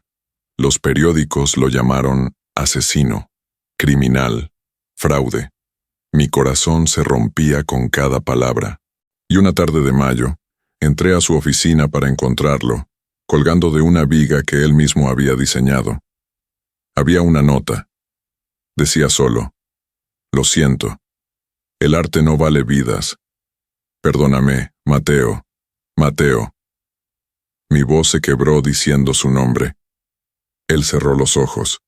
Speaker 1: Los periódicos lo llamaron asesino, criminal, fraude. Mi corazón se rompía con cada palabra. Y una tarde de mayo, entré a su oficina para encontrarlo, colgando de una viga que él mismo había diseñado. Había una nota. Decía solo: lo siento. El arte no vale vidas. Perdóname, Mateo. Mateo. Mi voz se quebró diciendo su nombre. Él cerró los ojos,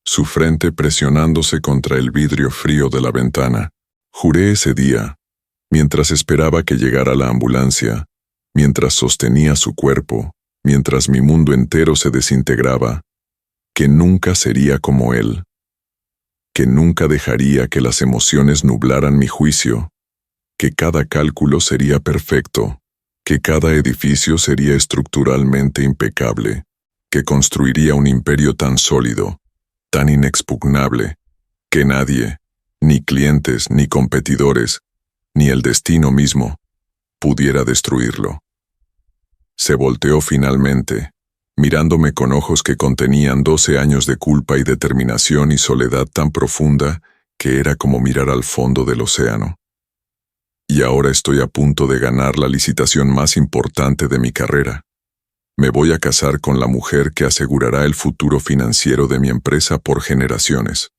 Speaker 1: su frente presionándose contra el vidrio frío de la ventana. Juré ese día, mientras esperaba que llegara la ambulancia, mientras sostenía su cuerpo, mientras mi mundo entero se desintegraba, que nunca sería como él, que nunca dejaría que las emociones nublaran mi juicio, que cada cálculo sería perfecto, que cada edificio sería estructuralmente impecable, que construiría un imperio tan sólido, tan inexpugnable, que nadie, ni clientes, ni competidores, ni el destino mismo, pudiera destruirlo. Se volteó finalmente, mirándome con ojos que contenían 12 años de culpa y determinación y soledad tan profunda que era como mirar al fondo del océano. Y ahora estoy a punto de ganar la licitación más importante de mi carrera. Me voy a casar con la mujer que asegurará el futuro financiero de mi empresa por generaciones.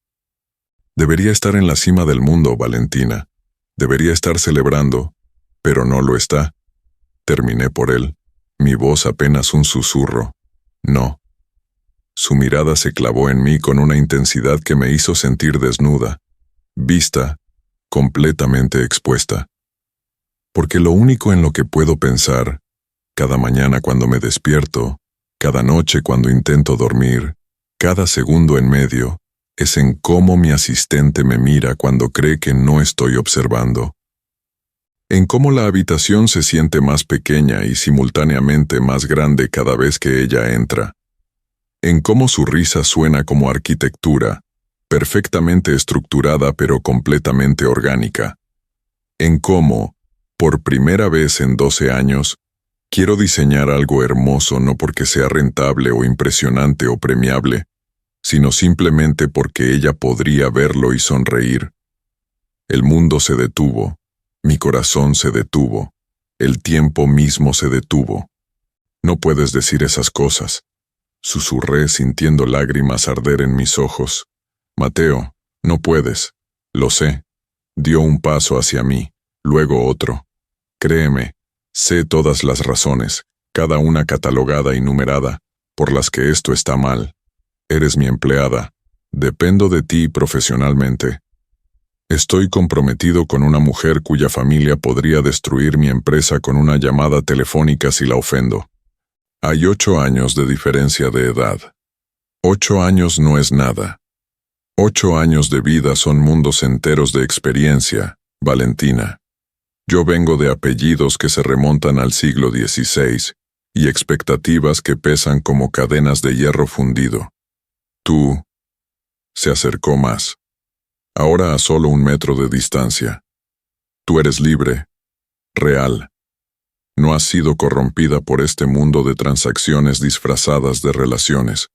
Speaker 1: Debería estar en la cima del mundo, Valentina. Debería estar celebrando, pero no lo está. Terminé por él, mi voz apenas un susurro. No. Su mirada se clavó en mí con una intensidad que me hizo sentir desnuda, vista, completamente expuesta. Porque lo único en lo que puedo pensar, cada mañana cuando me despierto, cada noche cuando intento dormir, cada segundo en medio, es en cómo mi asistente me mira cuando cree que no estoy observando. En cómo la habitación se siente más pequeña y simultáneamente más grande cada vez que ella entra. En cómo su risa suena como arquitectura, perfectamente estructurada pero completamente orgánica. En cómo, por primera vez en 12 años, quiero diseñar algo hermoso no porque sea rentable o impresionante o premiable, sino simplemente porque ella podría verlo y sonreír. El mundo se detuvo, mi corazón se detuvo, el tiempo mismo se detuvo. No puedes decir esas cosas, susurré sintiendo lágrimas arder en mis ojos. Mateo, no puedes, lo sé. Dio un paso hacia mí, luego otro. Créeme, sé todas las razones, cada una catalogada y numerada, por las que esto está mal. Eres mi empleada, dependo de ti profesionalmente. Estoy comprometido con una mujer cuya familia podría destruir mi empresa con una llamada telefónica si la ofendo. Hay 8 años de diferencia de edad. 8 años no es nada. 8 años de vida son mundos enteros de experiencia, Valentina. Yo vengo de apellidos que se remontan al siglo XVI y expectativas que pesan como cadenas de hierro fundido. Tú. Se acercó más. Ahora a solo 1 metro de distancia. Tú eres libre, real. No has sido corrompida por este mundo de transacciones disfrazadas de relaciones.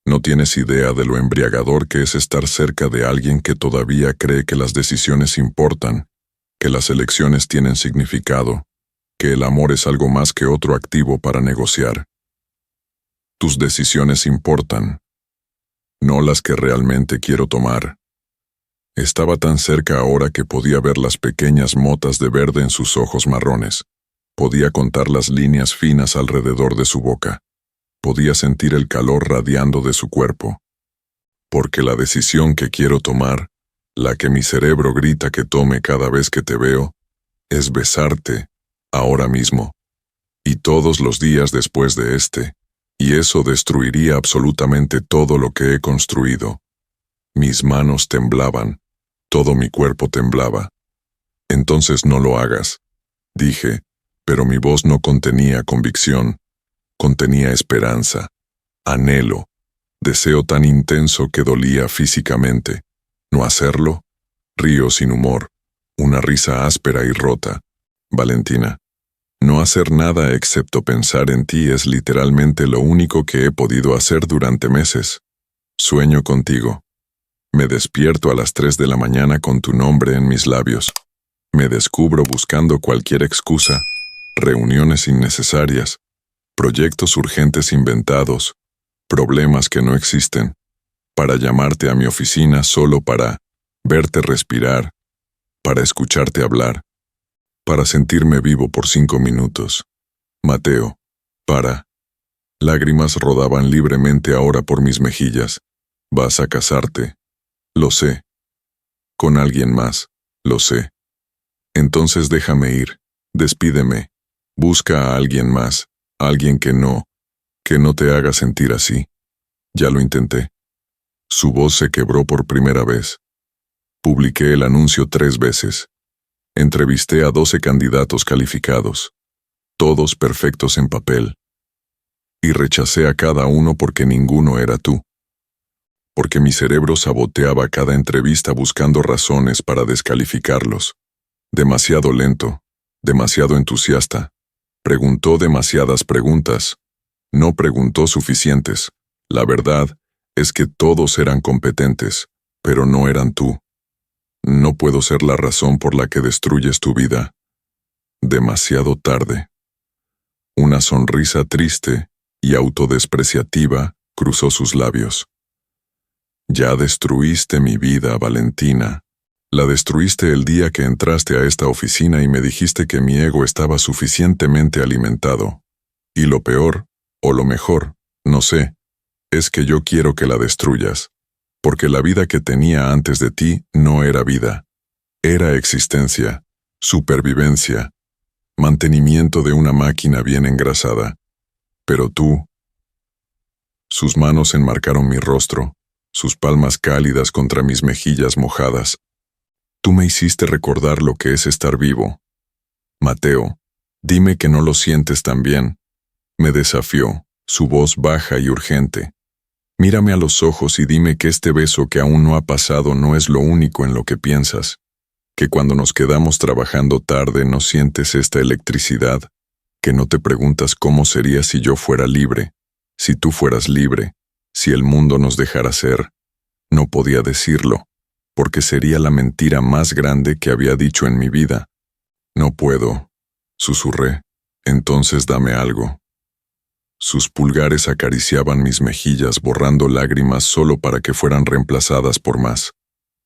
Speaker 1: No tienes idea de lo embriagador que es estar cerca de alguien que todavía cree que las decisiones importan, que las elecciones tienen significado, que el amor es algo más que otro activo para negociar. Tus decisiones importan, no las que realmente quiero tomar. Estaba tan cerca ahora que podía ver las pequeñas motas de verde en sus ojos marrones. Podía contar las líneas finas alrededor de su boca. Podía sentir el calor radiando de su cuerpo. Porque la decisión que quiero tomar, la que mi cerebro grita que tome cada vez que te veo, es besarte, ahora mismo. Y todos los días después de este, y eso destruiría absolutamente todo lo que he construido. Mis manos temblaban. Todo mi cuerpo temblaba. Entonces no lo hagas, dije, pero mi voz no contenía convicción, contenía esperanza, anhelo, deseo tan intenso que dolía físicamente. ¿No hacerlo? Río sin humor, una risa áspera y rota. Valentina, no hacer nada excepto pensar en ti es literalmente lo único que he podido hacer durante meses. Sueño contigo. Me despierto a las 3 de la mañana con tu nombre en mis labios. Me descubro buscando cualquier excusa, reuniones innecesarias, proyectos urgentes inventados, problemas que no existen, para llamarte a mi oficina solo para verte respirar, para escucharte hablar, para sentirme vivo por 5 minutos. Mateo, para. Lágrimas rodaban libremente ahora por mis mejillas. Vas a casarte. Lo sé. Con alguien más, lo sé. Entonces déjame ir, despídeme, busca a alguien más, alguien que no te haga sentir así. Ya lo intenté. Su voz se quebró por primera vez. Publiqué el anuncio 3 veces. Entrevisté a 12 candidatos calificados, todos perfectos en papel. Y rechacé a cada uno porque ninguno era tú. Porque mi cerebro saboteaba cada entrevista buscando razones para descalificarlos. Demasiado lento, demasiado entusiasta. Preguntó demasiadas preguntas. No preguntó suficientes. La verdad es que todos eran competentes, pero no eran tú. No puedo ser la razón por la que destruyes tu vida. Demasiado tarde. Una sonrisa triste y autodespreciativa cruzó sus labios. Ya destruiste mi vida, Valentina. La destruiste el día que entraste a esta oficina y me dijiste que mi ego estaba suficientemente alimentado. Y lo peor, o lo mejor, no sé, es que yo quiero que la destruyas. porque la vida que tenía antes de ti no era vida. Era existencia, supervivencia, mantenimiento de una máquina bien engrasada. Pero tú... Sus manos enmarcaron mi rostro, sus palmas cálidas contra mis mejillas mojadas. Tú me hiciste recordar lo que es estar vivo. Mateo, dime que no lo sientes tan bien. Me desafió, su voz baja y urgente. Mírame a los ojos y dime que este beso que aún no ha pasado no es lo único en lo que piensas. Que cuando nos quedamos trabajando tarde no sientes esta electricidad. Que no te preguntas cómo sería si yo fuera libre, si tú fueras libre, si el mundo nos dejara ser. No podía decirlo, porque sería la mentira más grande que había dicho en mi vida. No puedo, susurré. Entonces dame algo. Sus pulgares acariciaban mis mejillas borrando lágrimas solo para que fueran reemplazadas por más.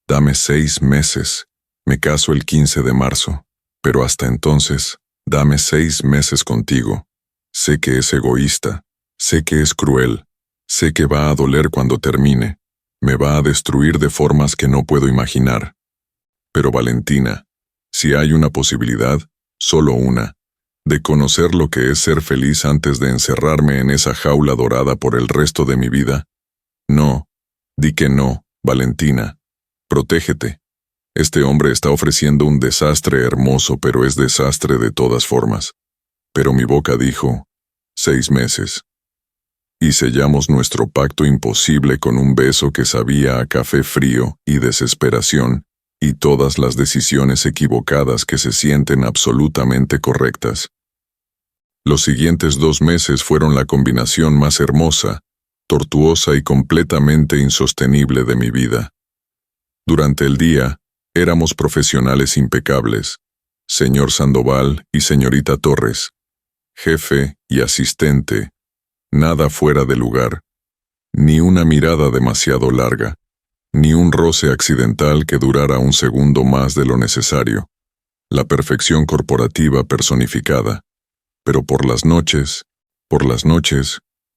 Speaker 1: Dame 6 meses. Me caso el 15 de marzo. Pero hasta entonces, dame 6 meses contigo. Sé que es egoísta. Sé que es cruel. Sé que va a doler cuando termine. Me va a destruir de formas que no puedo imaginar. Pero Valentina, si hay una posibilidad, solo una, de conocer lo que es ser feliz antes de encerrarme en esa jaula dorada por el resto de mi vida. No, di que no, Valentina. Protégete. Este hombre está ofreciendo un desastre hermoso, pero es desastre de todas formas. Pero mi boca dijo, 6 meses. Y sellamos nuestro pacto imposible con un beso que sabía a café frío y desesperación, y todas las decisiones equivocadas que se sienten absolutamente correctas. Los siguientes 2 meses fueron la combinación más hermosa, tortuosa y completamente insostenible de mi vida. Durante el día, éramos profesionales impecables, señor Sandoval y señorita Torres, jefe y asistente, nada fuera de lugar, ni una mirada demasiado larga, ni un roce accidental que durara un segundo más de lo necesario, la perfección corporativa personificada. Pero por las noches,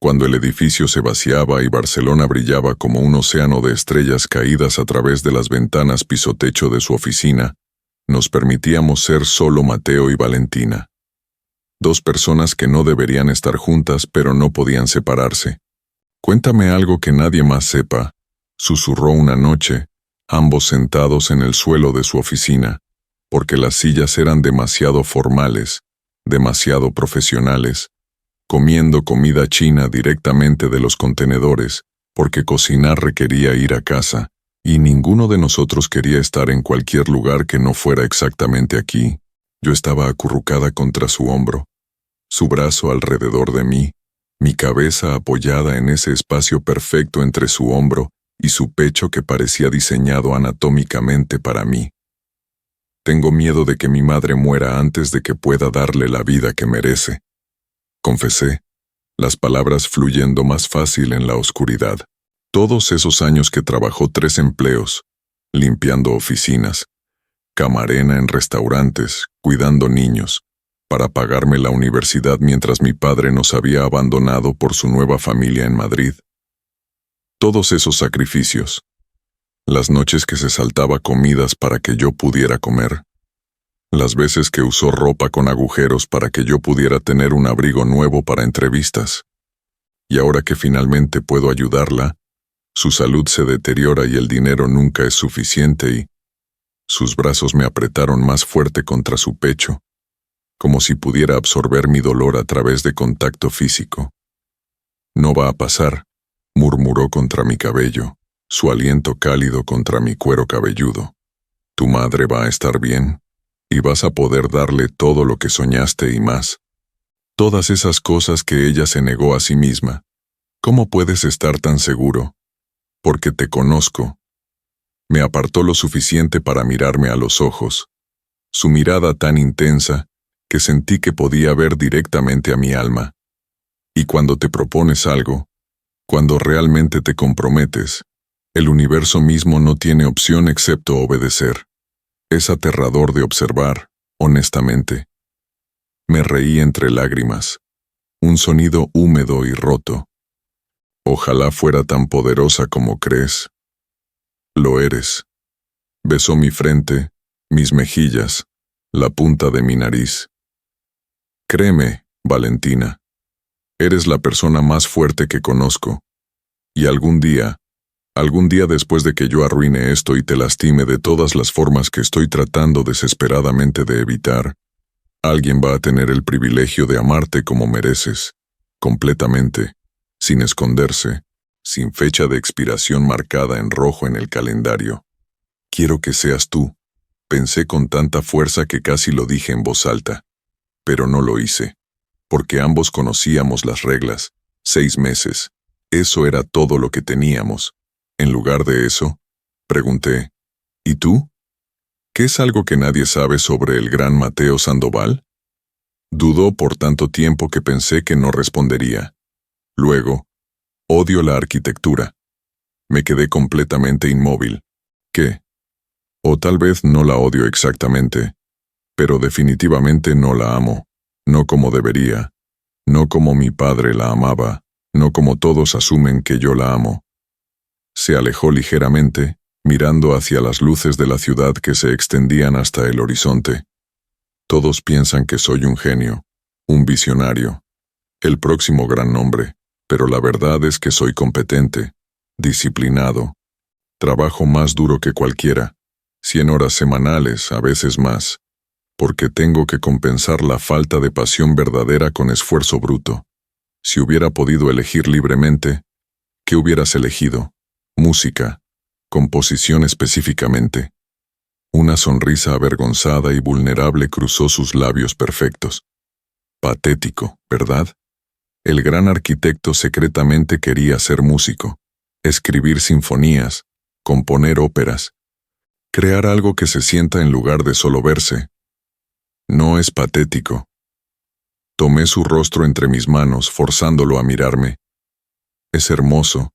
Speaker 1: cuando el edificio se vaciaba y Barcelona brillaba como un océano de estrellas caídas a través de las ventanas pisotecho de su oficina, nos permitíamos ser solo Mateo y Valentina. 2 personas que no deberían estar juntas pero no podían separarse. Cuéntame algo que nadie más sepa, susurró una noche, ambos sentados en el suelo de su oficina, porque las sillas eran demasiado formales, demasiado profesionales, comiendo comida china directamente de los contenedores, porque cocinar requería ir a casa, y ninguno de nosotros quería estar en cualquier lugar que no fuera exactamente aquí. Yo estaba acurrucada contra su hombro, su brazo alrededor de mí, mi cabeza apoyada en ese espacio perfecto entre su hombro y su pecho que parecía diseñado anatómicamente para mí. Tengo miedo de que mi madre muera antes de que pueda darle la vida que merece, confesé, las palabras fluyendo más fácil en la oscuridad. Todos esos años que trabajó 3 empleos, limpiando oficinas, camarera en restaurantes, cuidando niños, para pagarme la universidad mientras mi padre nos había abandonado por su nueva familia en Madrid. Todos esos sacrificios. Las noches que se saltaba comidas para que yo pudiera comer. Las veces que usó ropa con agujeros para que yo pudiera tener un abrigo nuevo para entrevistas. Y ahora que finalmente puedo ayudarla, su salud se deteriora y el dinero nunca es suficiente y... Sus brazos me apretaron más fuerte contra su pecho, como si pudiera absorber mi dolor a través de contacto físico. No va a pasar, murmuró contra mi cabello, su aliento cálido contra mi cuero cabelludo. Tu madre va a estar bien, y vas a poder darle todo lo que soñaste y más. Todas esas cosas que ella se negó a sí misma. ¿Cómo puedes estar tan seguro? Porque te conozco. Me apartó lo suficiente para mirarme a los ojos. Su mirada tan intensa que sentí que podía ver directamente a mi alma. Y cuando te propones algo, cuando realmente te comprometes, el universo mismo no tiene opción excepto obedecer. Es aterrador de observar, honestamente. Me reí entre lágrimas. Un sonido húmedo y roto. Ojalá fuera tan poderosa como crees. Lo eres. Besó mi frente, mis mejillas, la punta de mi nariz. Créeme, Valentina. Eres la persona más fuerte que conozco. Y algún día después de que yo arruine esto y te lastime de todas las formas que estoy tratando desesperadamente de evitar, alguien va a tener el privilegio de amarte como mereces, completamente, sin esconderse, sin fecha de expiración marcada en rojo en el calendario. Quiero que seas tú, pensé con tanta fuerza que casi lo dije en voz alta, pero no lo hice, porque ambos conocíamos las reglas, 6 meses, eso era todo lo que teníamos. En lugar de eso, pregunté, ¿y tú? ¿Qué es algo que nadie sabe sobre el gran Mateo Sandoval? Dudó por tanto tiempo que pensé que no respondería. Luego, odio la arquitectura. Me quedé completamente inmóvil. ¿Qué? O tal vez no la odio exactamente, pero definitivamente no la amo, no como debería, no como mi padre la amaba, no como todos asumen que yo la amo. Se alejó ligeramente, mirando hacia las luces de la ciudad que se extendían hasta el horizonte. Todos piensan que soy un genio, un visionario, el próximo gran nombre, pero la verdad es que soy competente, disciplinado. Trabajo más duro que cualquiera, 100 horas semanales, a veces más, porque tengo que compensar la falta de pasión verdadera con esfuerzo bruto. Si hubiera podido elegir libremente, ¿qué hubieras elegido? Música, composición específicamente. Una sonrisa avergonzada y vulnerable cruzó sus labios perfectos. Patético, ¿verdad? El gran arquitecto secretamente quería ser músico, escribir sinfonías, componer óperas, crear algo que se sienta en lugar de solo verse. No es patético. Tomé su rostro entre mis manos, forzándolo a mirarme. Es hermoso.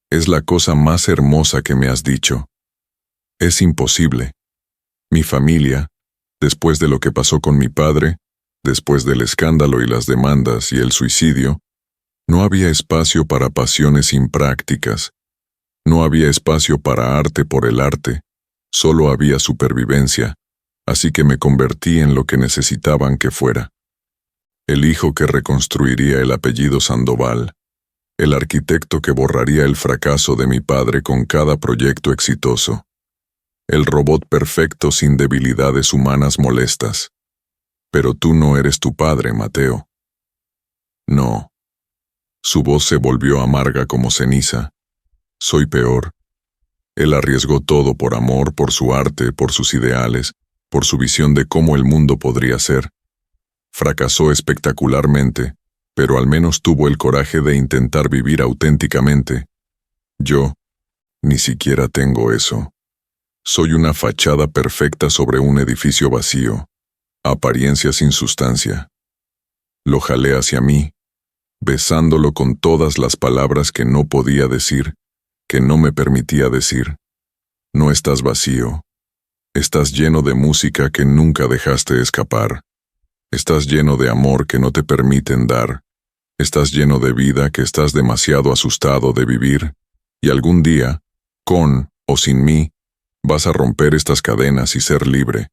Speaker 1: Es la cosa más hermosa que me has dicho. Es imposible. Mi familia, después de lo que pasó con mi padre, después del escándalo y las demandas y el suicidio, no había espacio para pasiones imprácticas. No había espacio para arte por el arte. Solo había supervivencia, así que me convertí en lo que necesitaban que fuera. El hijo que reconstruiría el apellido Sandoval, el arquitecto que borraría el fracaso de mi padre con cada proyecto exitoso, el robot perfecto sin debilidades humanas molestas. Pero tú no eres tu padre, Mateo. No. Su voz se volvió amarga como ceniza. Soy peor. Él arriesgó todo por amor, por su arte, por sus ideales, por su visión de cómo el mundo podría ser. Fracasó espectacularmente, pero al menos tuvo el coraje de intentar vivir auténticamente. Yo, ni siquiera tengo eso. Soy una fachada perfecta sobre un edificio vacío, apariencia sin sustancia. Lo jalé hacia mí, besándolo con todas las palabras que no podía decir, que no me permitía decir. No estás vacío. Estás lleno de música que nunca dejaste escapar. Estás lleno de amor que no te permiten dar. Estás lleno de vida que estás demasiado asustado de vivir. Y algún día, con o sin mí, vas a romper estas cadenas y ser libre.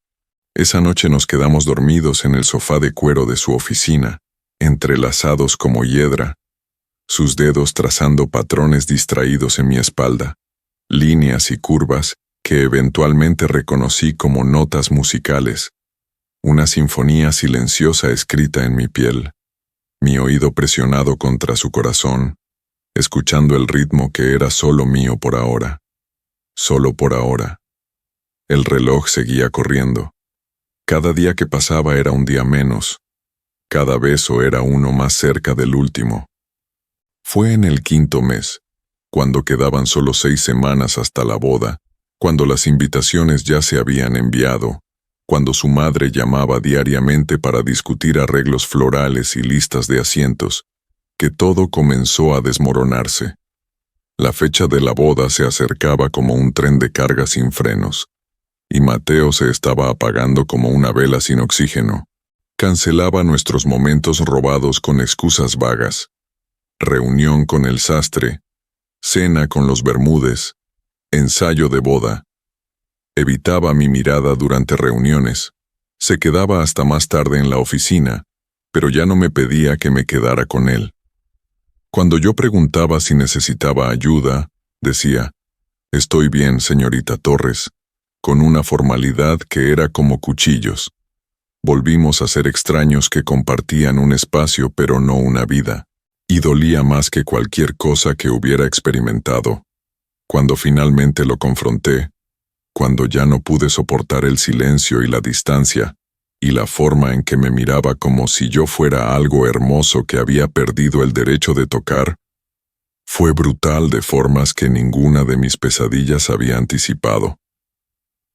Speaker 1: Esa noche nos quedamos dormidos en el sofá de cuero de su oficina, entrelazados como hiedra, sus dedos trazando patrones distraídos en mi espalda, líneas y curvas que eventualmente reconocí como notas musicales, una sinfonía silenciosa escrita en mi piel, mi oído presionado contra su corazón, escuchando el ritmo que era solo mío por ahora. Solo por ahora. El reloj seguía corriendo. Cada día que pasaba era un día menos. Cada beso era uno más cerca del último. Fue en el 5.º mes, cuando quedaban solo 6 semanas hasta la boda, cuando las invitaciones ya se habían enviado, cuando su madre llamaba diariamente para discutir arreglos florales y listas de asientos, que todo comenzó a desmoronarse. La fecha de la boda se acercaba como un tren de carga sin frenos, y Mateo se estaba apagando como una vela sin oxígeno. Cancelaba nuestros momentos robados con excusas vagas. Reunión con el sastre, cena con los Bermúdez, Ensayo de boda. Evitaba mi mirada durante reuniones. Se quedaba hasta más tarde en la oficina, pero ya no me pedía que me quedara con él. Cuando yo preguntaba si necesitaba ayuda, decía, «Estoy bien, señorita Torres», con una formalidad que era como cuchillos. Volvimos a ser extraños que compartían un espacio pero no una vida, y dolía más que cualquier cosa que hubiera experimentado. Cuando finalmente lo confronté, cuando ya no pude soportar el silencio y la distancia, y la forma en que me miraba como si yo fuera algo hermoso que había perdido el derecho de tocar, fue brutal de formas que ninguna de mis pesadillas había anticipado.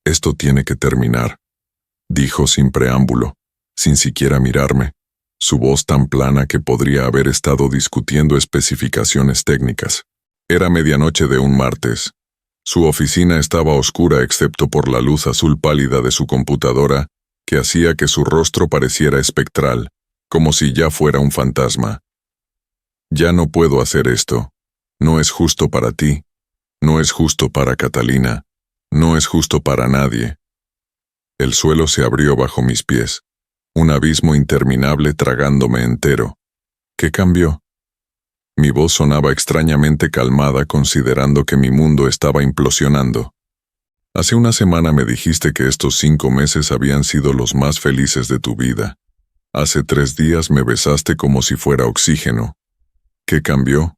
Speaker 1: «Esto tiene que terminar», dijo sin preámbulo, sin siquiera mirarme, su voz tan plana que podría haber estado discutiendo especificaciones técnicas. Era medianoche de un martes. Su oficina estaba oscura excepto por la luz azul pálida de su computadora, que hacía que su rostro pareciera espectral, como si ya fuera un fantasma. «Ya no puedo hacer esto. No es justo para ti. No es justo para Catalina. No es justo para nadie». El suelo se abrió bajo mis pies, un abismo interminable tragándome entero. ¿Qué cambió? Mi voz sonaba extrañamente calmada considerando que mi mundo estaba implosionando. «Hace una semana me dijiste que estos 5 meses habían sido los más felices de tu vida. Hace 3 días me besaste como si fuera oxígeno. ¿Qué cambió?»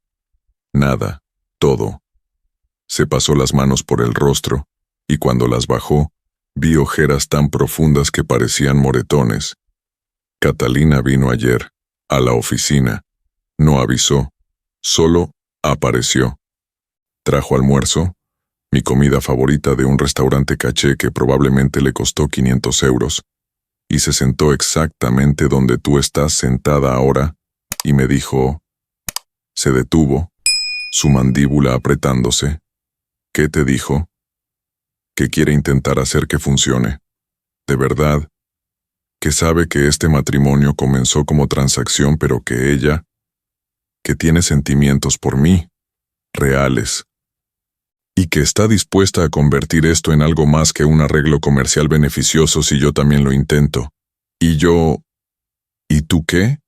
Speaker 1: «Nada, todo». Se pasó las manos por el rostro, y cuando las bajó, vi ojeras tan profundas que parecían moretones. «Catalina vino ayer, a la oficina. No avisó, solo apareció. Trajo almuerzo, mi comida favorita de un restaurante caché que probablemente le costó 500 euros, y se sentó exactamente donde tú estás sentada ahora, y me dijo...». Se detuvo, su mandíbula apretándose. «¿Qué te dijo?» «Que quiere intentar hacer que funcione. De verdad. Que sabe que este matrimonio comenzó como transacción, pero que ella... que tiene sentimientos por mí, reales. Y que está dispuesta a convertir esto en algo más que un arreglo comercial beneficioso si yo también lo intento. Y yo... ¿Y tú qué?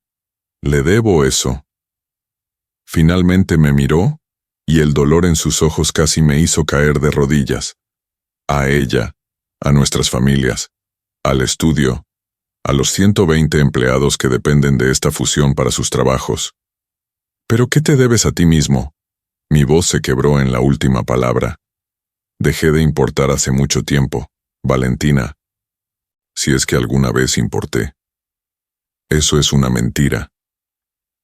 Speaker 1: Le debo eso». Finalmente me miró, y el dolor en sus ojos casi me hizo caer de rodillas. A ella, a nuestras familias, al estudio, a los 120 empleados que dependen de esta fusión para sus trabajos. «¿Pero qué te debes a ti mismo?» Mi voz se quebró en la última palabra. «Dejé de importar hace mucho tiempo, Valentina. Si es que alguna vez importé». «Eso es una mentira».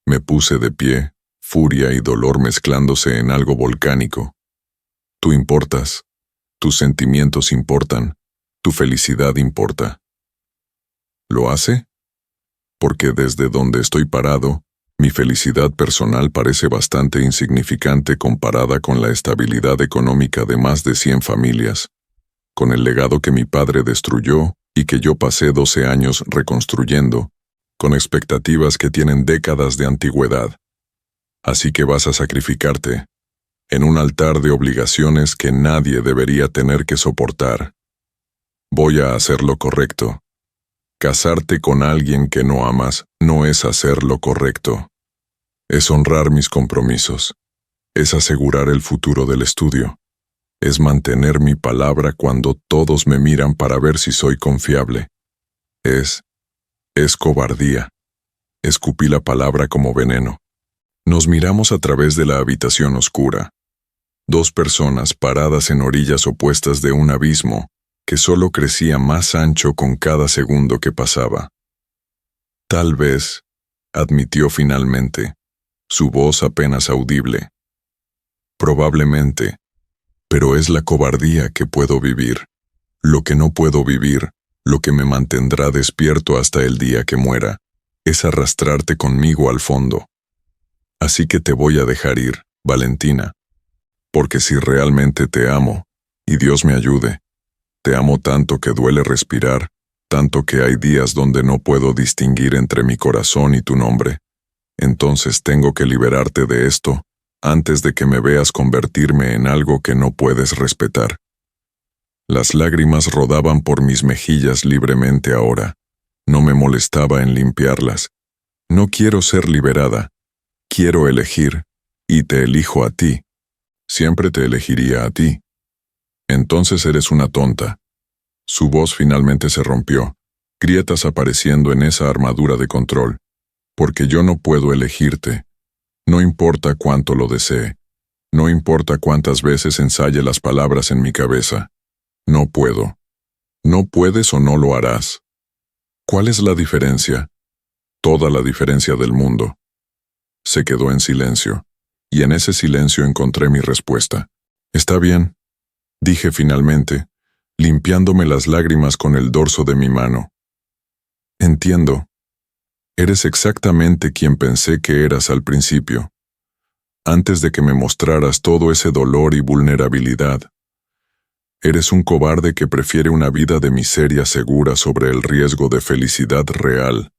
Speaker 1: Me puse de pie, furia y dolor mezclándose en algo volcánico. «Tú importas. Tus sentimientos importan. Tu felicidad importa». ¿Lo hace? Porque desde donde estoy parado, mi felicidad personal parece bastante insignificante comparada con la estabilidad económica de más de 100 familias, con el legado que mi padre destruyó y que yo pasé 12 años reconstruyendo, con expectativas que tienen décadas de antigüedad. Así que vas a sacrificarte en un altar de obligaciones que nadie debería tener que soportar. Voy a hacer lo correcto. Casarte con alguien que no amas no es hacer lo correcto. Es honrar mis compromisos. Es asegurar el futuro del estudio. Es mantener mi palabra cuando todos me miran para ver si soy confiable. Es cobardía. Escupí la palabra como veneno. Nos miramos a través de la habitación oscura. 2 personas paradas en orillas opuestas de un abismo que solo crecía más ancho con cada segundo que pasaba. «Tal vez», admitió finalmente, su voz apenas audible. «Probablemente, pero es la cobardía que puedo vivir. Lo que no puedo vivir, lo que me mantendrá despierto hasta el día que muera, es arrastrarte conmigo al fondo. Así que te voy a dejar ir, Valentina, porque si realmente te amo, y Dios me ayude, te amo tanto que duele respirar, tanto que hay días donde no puedo distinguir entre mi corazón y tu nombre. Entonces tengo que liberarte de esto antes de que me veas convertirme en algo que no puedes respetar. Las lágrimas rodaban por mis mejillas libremente ahora. No me molestaba en limpiarlas. No quiero ser liberada. Quiero elegir, y te elijo a ti. Siempre te elegiría a ti. Entonces eres una tonta. Su voz finalmente se rompió, grietas apareciendo en esa armadura de control. Porque yo no puedo elegirte. No importa cuánto lo desee. No importa cuántas veces ensaye las palabras en mi cabeza. No puedo. No puedes o no lo harás. ¿Cuál es la diferencia? Toda la diferencia del mundo. Se quedó en silencio, y en ese silencio encontré mi respuesta. Está bien, dije finalmente, limpiándome las lágrimas con el dorso de mi mano. Entiendo. Eres exactamente quien pensé que eras al principio, antes de que me mostraras todo ese dolor y vulnerabilidad. Eres un cobarde que prefiere una vida de miseria segura sobre el riesgo de felicidad real.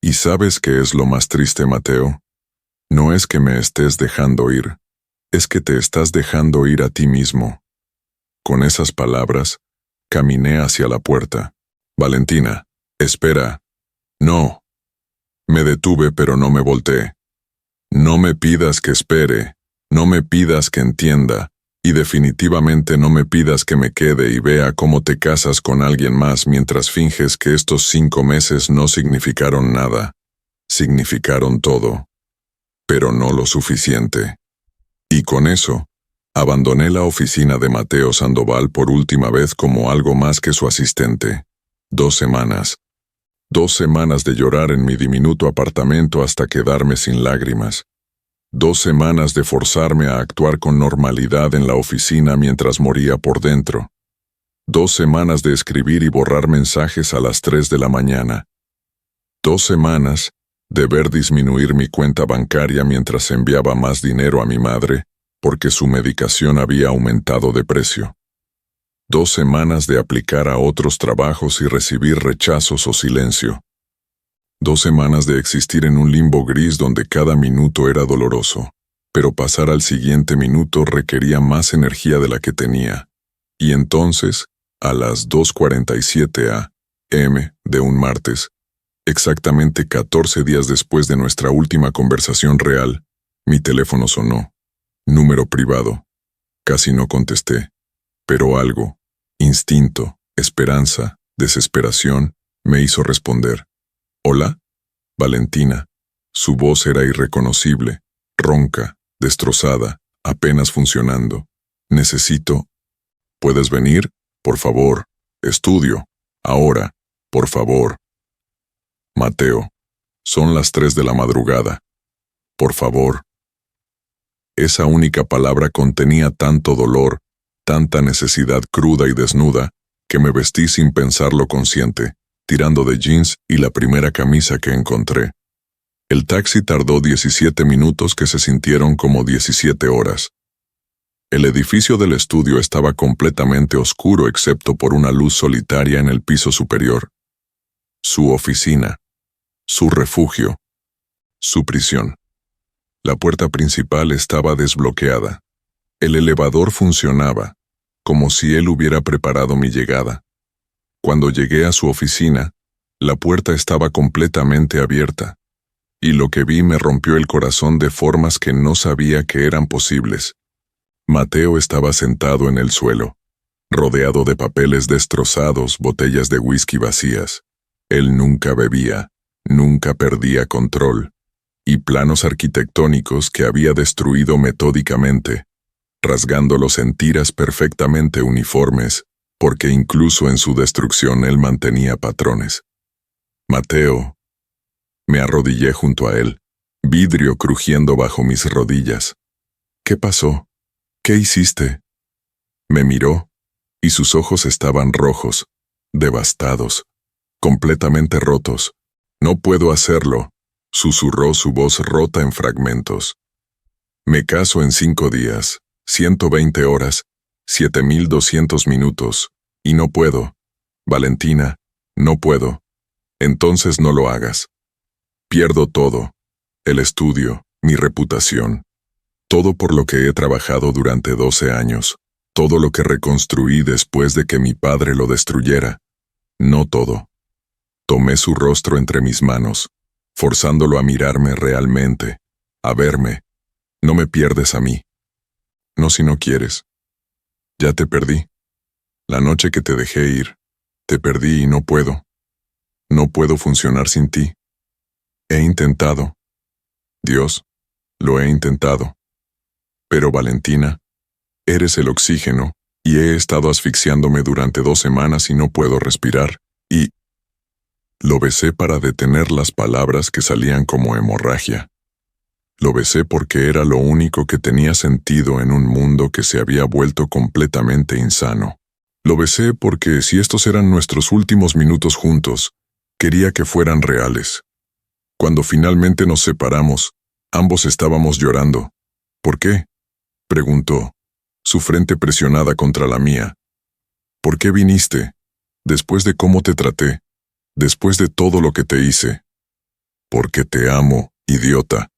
Speaker 1: ¿Y sabes qué es lo más triste, Mateo? No es que me estés dejando ir, es que te estás dejando ir a ti mismo. Con esas palabras, caminé hacia la puerta. Valentina, espera. No. Me detuve, pero no me volteé. No me pidas que espere, no me pidas que entienda, y definitivamente no me pidas que me quede y vea cómo te casas con alguien más mientras finges que estos 5 meses no significaron nada. Significaron todo. Pero no lo suficiente. Y con eso, abandoné la oficina de Mateo Sandoval por última vez como algo más que su asistente. 2 semanas. 2 semanas de llorar en mi diminuto apartamento hasta quedarme sin lágrimas. 2 semanas de forzarme a actuar con normalidad en la oficina mientras moría por dentro. 2 semanas de escribir y borrar mensajes a las 3 de la mañana. 2 semanas de ver disminuir mi cuenta bancaria mientras enviaba más dinero a mi madre, porque su medicación había aumentado de precio. 2 semanas de aplicar a otros trabajos y recibir rechazos o silencio. 2 semanas de existir en un limbo gris donde cada minuto era doloroso, pero pasar al siguiente minuto requería más energía de la que tenía. Y entonces, a las 2:47 a.m. de un martes, exactamente 14 días después de nuestra última conversación real, mi teléfono sonó. Número privado. Casi no contesté, pero algo, instinto, esperanza, desesperación, me hizo responder. ¿Hola? Valentina. Su voz era irreconocible, ronca, destrozada, apenas funcionando. Necesito. ¿Puedes venir? Por favor. Estudio. Ahora. Por favor. Mateo. Son las 3 de la madrugada. Por favor. Esa única palabra contenía tanto dolor, tanta necesidad cruda y desnuda, que me vestí sin pensarlo consciente, tirando de jeans y la primera camisa que encontré. El taxi tardó 17 minutos que se sintieron como 17 horas. El edificio del estudio estaba completamente oscuro excepto por una luz solitaria en el piso superior. Su oficina. Su refugio. Su prisión. La puerta principal estaba desbloqueada. El elevador funcionaba, como si él hubiera preparado mi llegada. Cuando llegué a su oficina, la puerta estaba completamente abierta, y lo que vi me rompió el corazón de formas que no sabía que eran posibles. Mateo estaba sentado en el suelo, rodeado de papeles destrozados, botellas de whisky vacías. Él nunca bebía, nunca perdía control, y planos arquitectónicos que había destruido metódicamente, rasgándolos en tiras perfectamente uniformes, porque incluso en su destrucción él mantenía patrones. Mateo. Me arrodillé junto a él, vidrio crujiendo bajo mis rodillas. ¿Qué pasó? ¿Qué hiciste? Me miró, y sus ojos estaban rojos, devastados, completamente rotos. No puedo hacerlo, susurró su voz rota en fragmentos. Me caso en 5 días, 120 horas, 7200 minutos, y no puedo. Valentina, no puedo. Entonces no lo hagas. Pierdo todo. El estudio, mi reputación. Todo por lo que he trabajado durante 12 años, todo lo que reconstruí después de que mi padre lo destruyera. No todo. Tomé su rostro entre mis manos, forzándolo a mirarme realmente, a verme. No me pierdes a mí. No si no quieres. Ya te perdí. La noche que te dejé ir, te perdí y no puedo. No puedo funcionar sin ti. He intentado. Dios, lo he intentado. Pero Valentina, eres el oxígeno, y he estado asfixiándome durante 2 semanas y no puedo respirar, y... Lo besé para detener las palabras que salían como hemorragia. Lo besé porque era lo único que tenía sentido en un mundo que se había vuelto completamente insano. Lo besé porque si estos eran nuestros últimos minutos juntos, quería que fueran reales. Cuando finalmente nos separamos, ambos estábamos llorando. ¿Por qué?, preguntó, su frente presionada contra la mía. ¿Por qué viniste? Después de cómo te traté, después de todo lo que te hice. Porque te amo, idiota.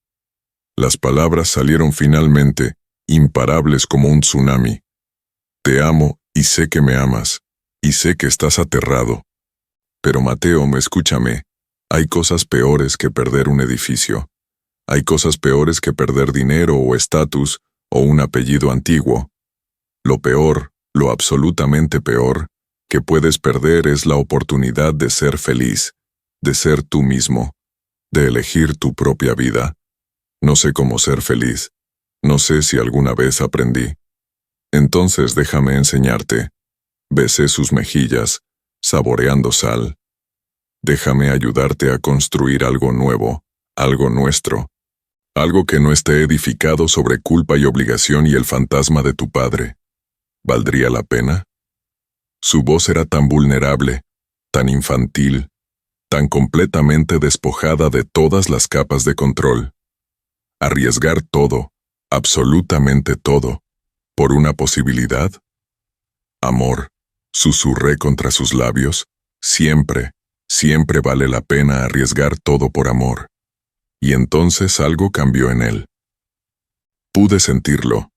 Speaker 1: Las palabras salieron finalmente, imparables como un tsunami. Te amo y sé que me amas, y sé que estás aterrado. Pero Mateo, escúchame, hay cosas peores que perder un edificio. Hay cosas peores que perder dinero o estatus o un apellido antiguo. Lo peor, lo absolutamente peor, que puedes perder es la oportunidad de ser feliz, de ser tú mismo, de elegir tu propia vida. No sé cómo ser feliz. No sé si alguna vez aprendí. Entonces déjame enseñarte. Besé sus mejillas, saboreando sal. Déjame ayudarte a construir algo nuevo, algo nuestro. Algo que no esté edificado sobre culpa y obligación y el fantasma de tu padre. ¿Valdría la pena? Su voz era tan vulnerable, tan infantil, tan completamente despojada de todas las capas de control. Arriesgar todo, absolutamente todo, por una posibilidad. Amor, susurré contra sus labios, siempre, siempre vale la pena arriesgar todo por amor. Y entonces algo cambió en él. Pude sentirlo,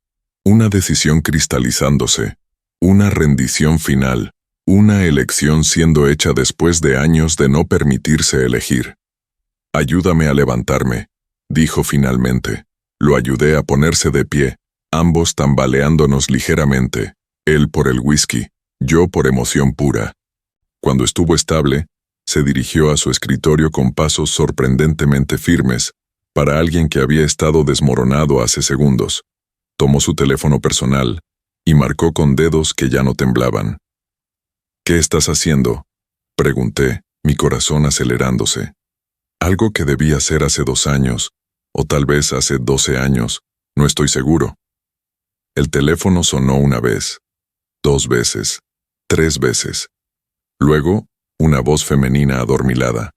Speaker 1: una decisión cristalizándose, una rendición final, una elección siendo hecha después de años de no permitirse elegir. Ayúdame a levantarme, dijo finalmente. Lo ayudé a ponerse de pie, ambos tambaleándonos ligeramente, él por el whisky, yo por emoción pura. Cuando estuvo estable, se dirigió a su escritorio con pasos sorprendentemente firmes, para alguien que había estado desmoronado hace segundos. Tomó su teléfono personal y marcó con dedos que ya no temblaban. ¿Qué estás haciendo?, pregunté, mi corazón acelerándose. Algo que debía hacer hace 2 años, o tal vez hace 12 años, no estoy seguro. El teléfono sonó 1 vez, 2 veces, 3 veces. Luego, una voz femenina adormilada.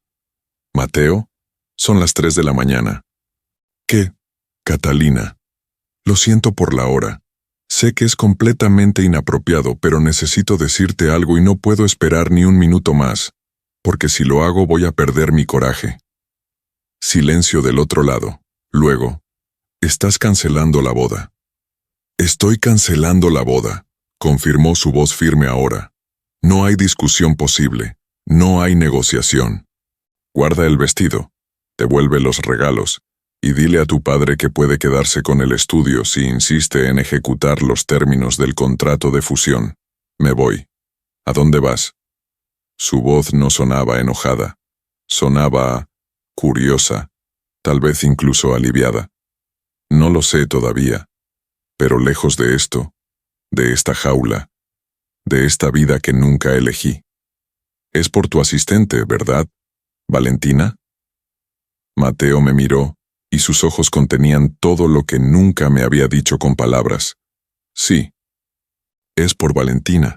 Speaker 1: «Mateo, son las 3 de la mañana». «¿Qué, Catalina? Lo siento por la hora. Sé que es completamente inapropiado, pero necesito decirte algo y no puedo esperar ni un minuto más, porque si lo hago voy a perder mi coraje». Silencio del otro lado. Luego, «Estás cancelando la boda». «Estoy cancelando la boda», confirmó su voz firme ahora. «No hay discusión posible. No hay negociación. Guarda el vestido, devuelve los regalos, y dile a tu padre que puede quedarse con el estudio si insiste en ejecutar los términos del contrato de fusión. Me voy». «¿A dónde vas?». Su voz no sonaba enojada. Sonaba curiosa, tal vez incluso aliviada. «No lo sé todavía, pero lejos de esto, de esta jaula, de esta vida que nunca elegí». «Es por tu asistente, ¿verdad, Valentina?». Mateo me miró, y sus ojos contenían todo lo que nunca me había dicho con palabras. «Sí. Es por Valentina,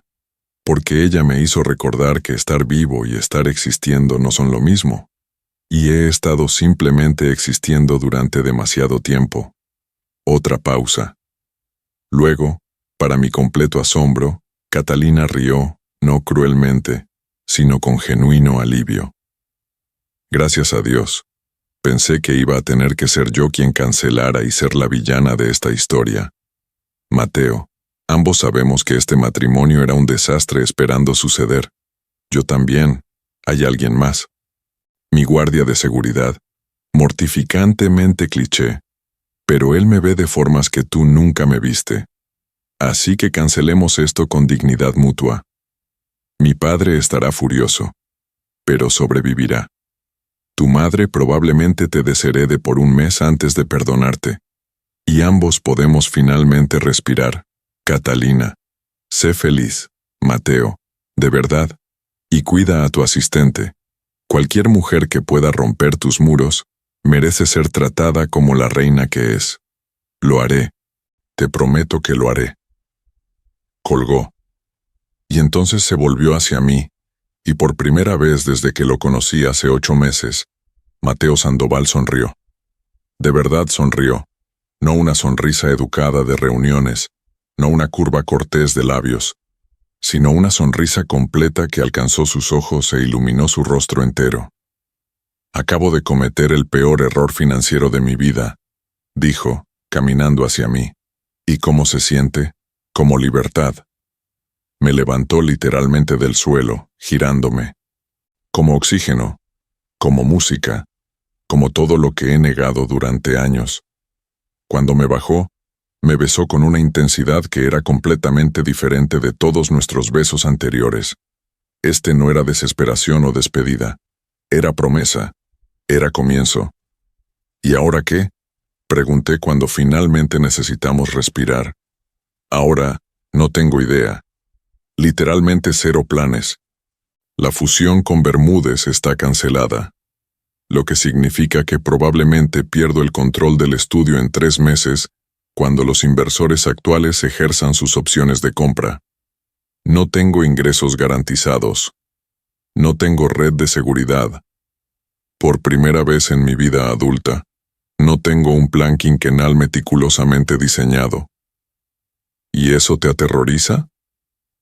Speaker 1: porque ella me hizo recordar que estar vivo y estar existiendo no son lo mismo, y he estado simplemente existiendo durante demasiado tiempo». Otra pausa. Luego, para mi completo asombro, Catalina rió, no cruelmente, sino con genuino alivio. «Gracias a Dios. Pensé que iba a tener que ser yo quien cancelara y ser la villana de esta historia. Mateo, ambos sabemos que este matrimonio era un desastre esperando suceder. Yo también. Hay alguien más. Mi guardia de seguridad. Mortificantemente cliché. Pero él me ve de formas que tú nunca me viste. Así que cancelemos esto con dignidad mutua. Mi padre estará furioso, pero sobrevivirá. Tu madre probablemente te desherede por un mes antes de perdonarte. Y ambos podemos finalmente respirar. Catalina. Sé feliz, Mateo, de verdad. Y cuida a tu asistente. Cualquier mujer que pueda romper tus muros merece ser tratada como la reina que es. Lo haré. Te prometo que lo haré. Colgó. Y entonces se volvió hacia mí, y por primera vez desde que lo conocí hace 8 meses, Mateo Sandoval sonrió. De verdad sonrió. No una sonrisa educada de reuniones, no una curva cortés de labios, sino una sonrisa completa que alcanzó sus ojos e iluminó su rostro entero. Acabo de cometer el peor error financiero de mi vida, dijo, caminando hacia mí. ¿Y cómo se siente? Como libertad. Me levantó literalmente del suelo, girándome. Como oxígeno, como música, como todo lo que he negado durante años. Cuando me bajó, me besó con una intensidad que era completamente diferente de todos nuestros besos anteriores. Este no era desesperación o despedida. Era promesa. Era comienzo. ¿Y ahora qué? Pregunté cuando finalmente necesitamos respirar. Ahora, no tengo idea. Literalmente 0 planes. La fusión con Bermúdez está cancelada, lo que significa que probablemente pierdo el control del estudio en 3 meses cuando los inversores actuales ejerzan sus opciones de compra. No tengo ingresos garantizados. No tengo red de seguridad. Por primera vez en mi vida adulta, no tengo un plan quinquenal meticulosamente diseñado. ¿Y eso te aterroriza?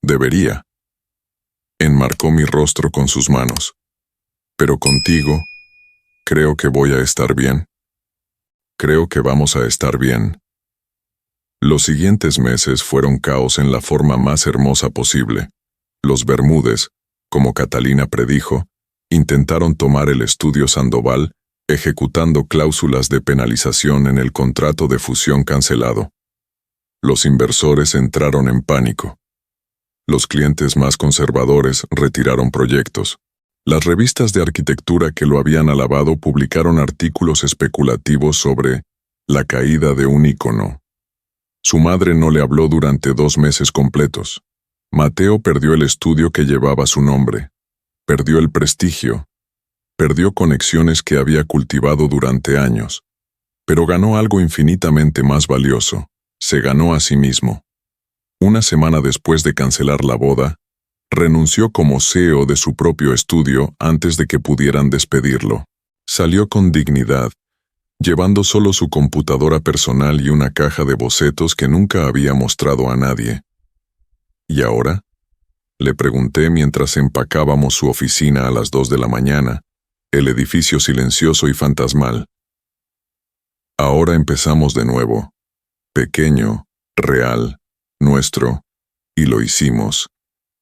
Speaker 1: Debería. Enmarcó mi rostro con sus manos. Pero contigo, creo que voy a estar bien. Creo que vamos a estar bien. Los siguientes meses fueron caos en la forma más hermosa posible. Los Bermúdez, como Catalina predijo, intentaron tomar el estudio Sandoval, ejecutando cláusulas de penalización en el contrato de fusión cancelado. Los inversores entraron en pánico. Los clientes más conservadores retiraron proyectos. Las revistas de arquitectura que lo habían alabado publicaron artículos especulativos sobre la caída de un ícono. Su madre no le habló durante 2 meses completos. Mateo perdió el estudio que llevaba su nombre. Perdió el prestigio. Perdió conexiones que había cultivado durante años. Pero ganó algo infinitamente más valioso. Se ganó a sí mismo. Una semana después de cancelar la boda, renunció como CEO de su propio estudio antes de que pudieran despedirlo. Salió con dignidad, llevando solo su computadora personal y una caja de bocetos que nunca había mostrado a nadie. ¿Y ahora? Le pregunté mientras empacábamos su oficina a las 2 de la mañana, el edificio silencioso y fantasmal. Ahora empezamos de nuevo. Pequeño, real, nuestro, y lo hicimos.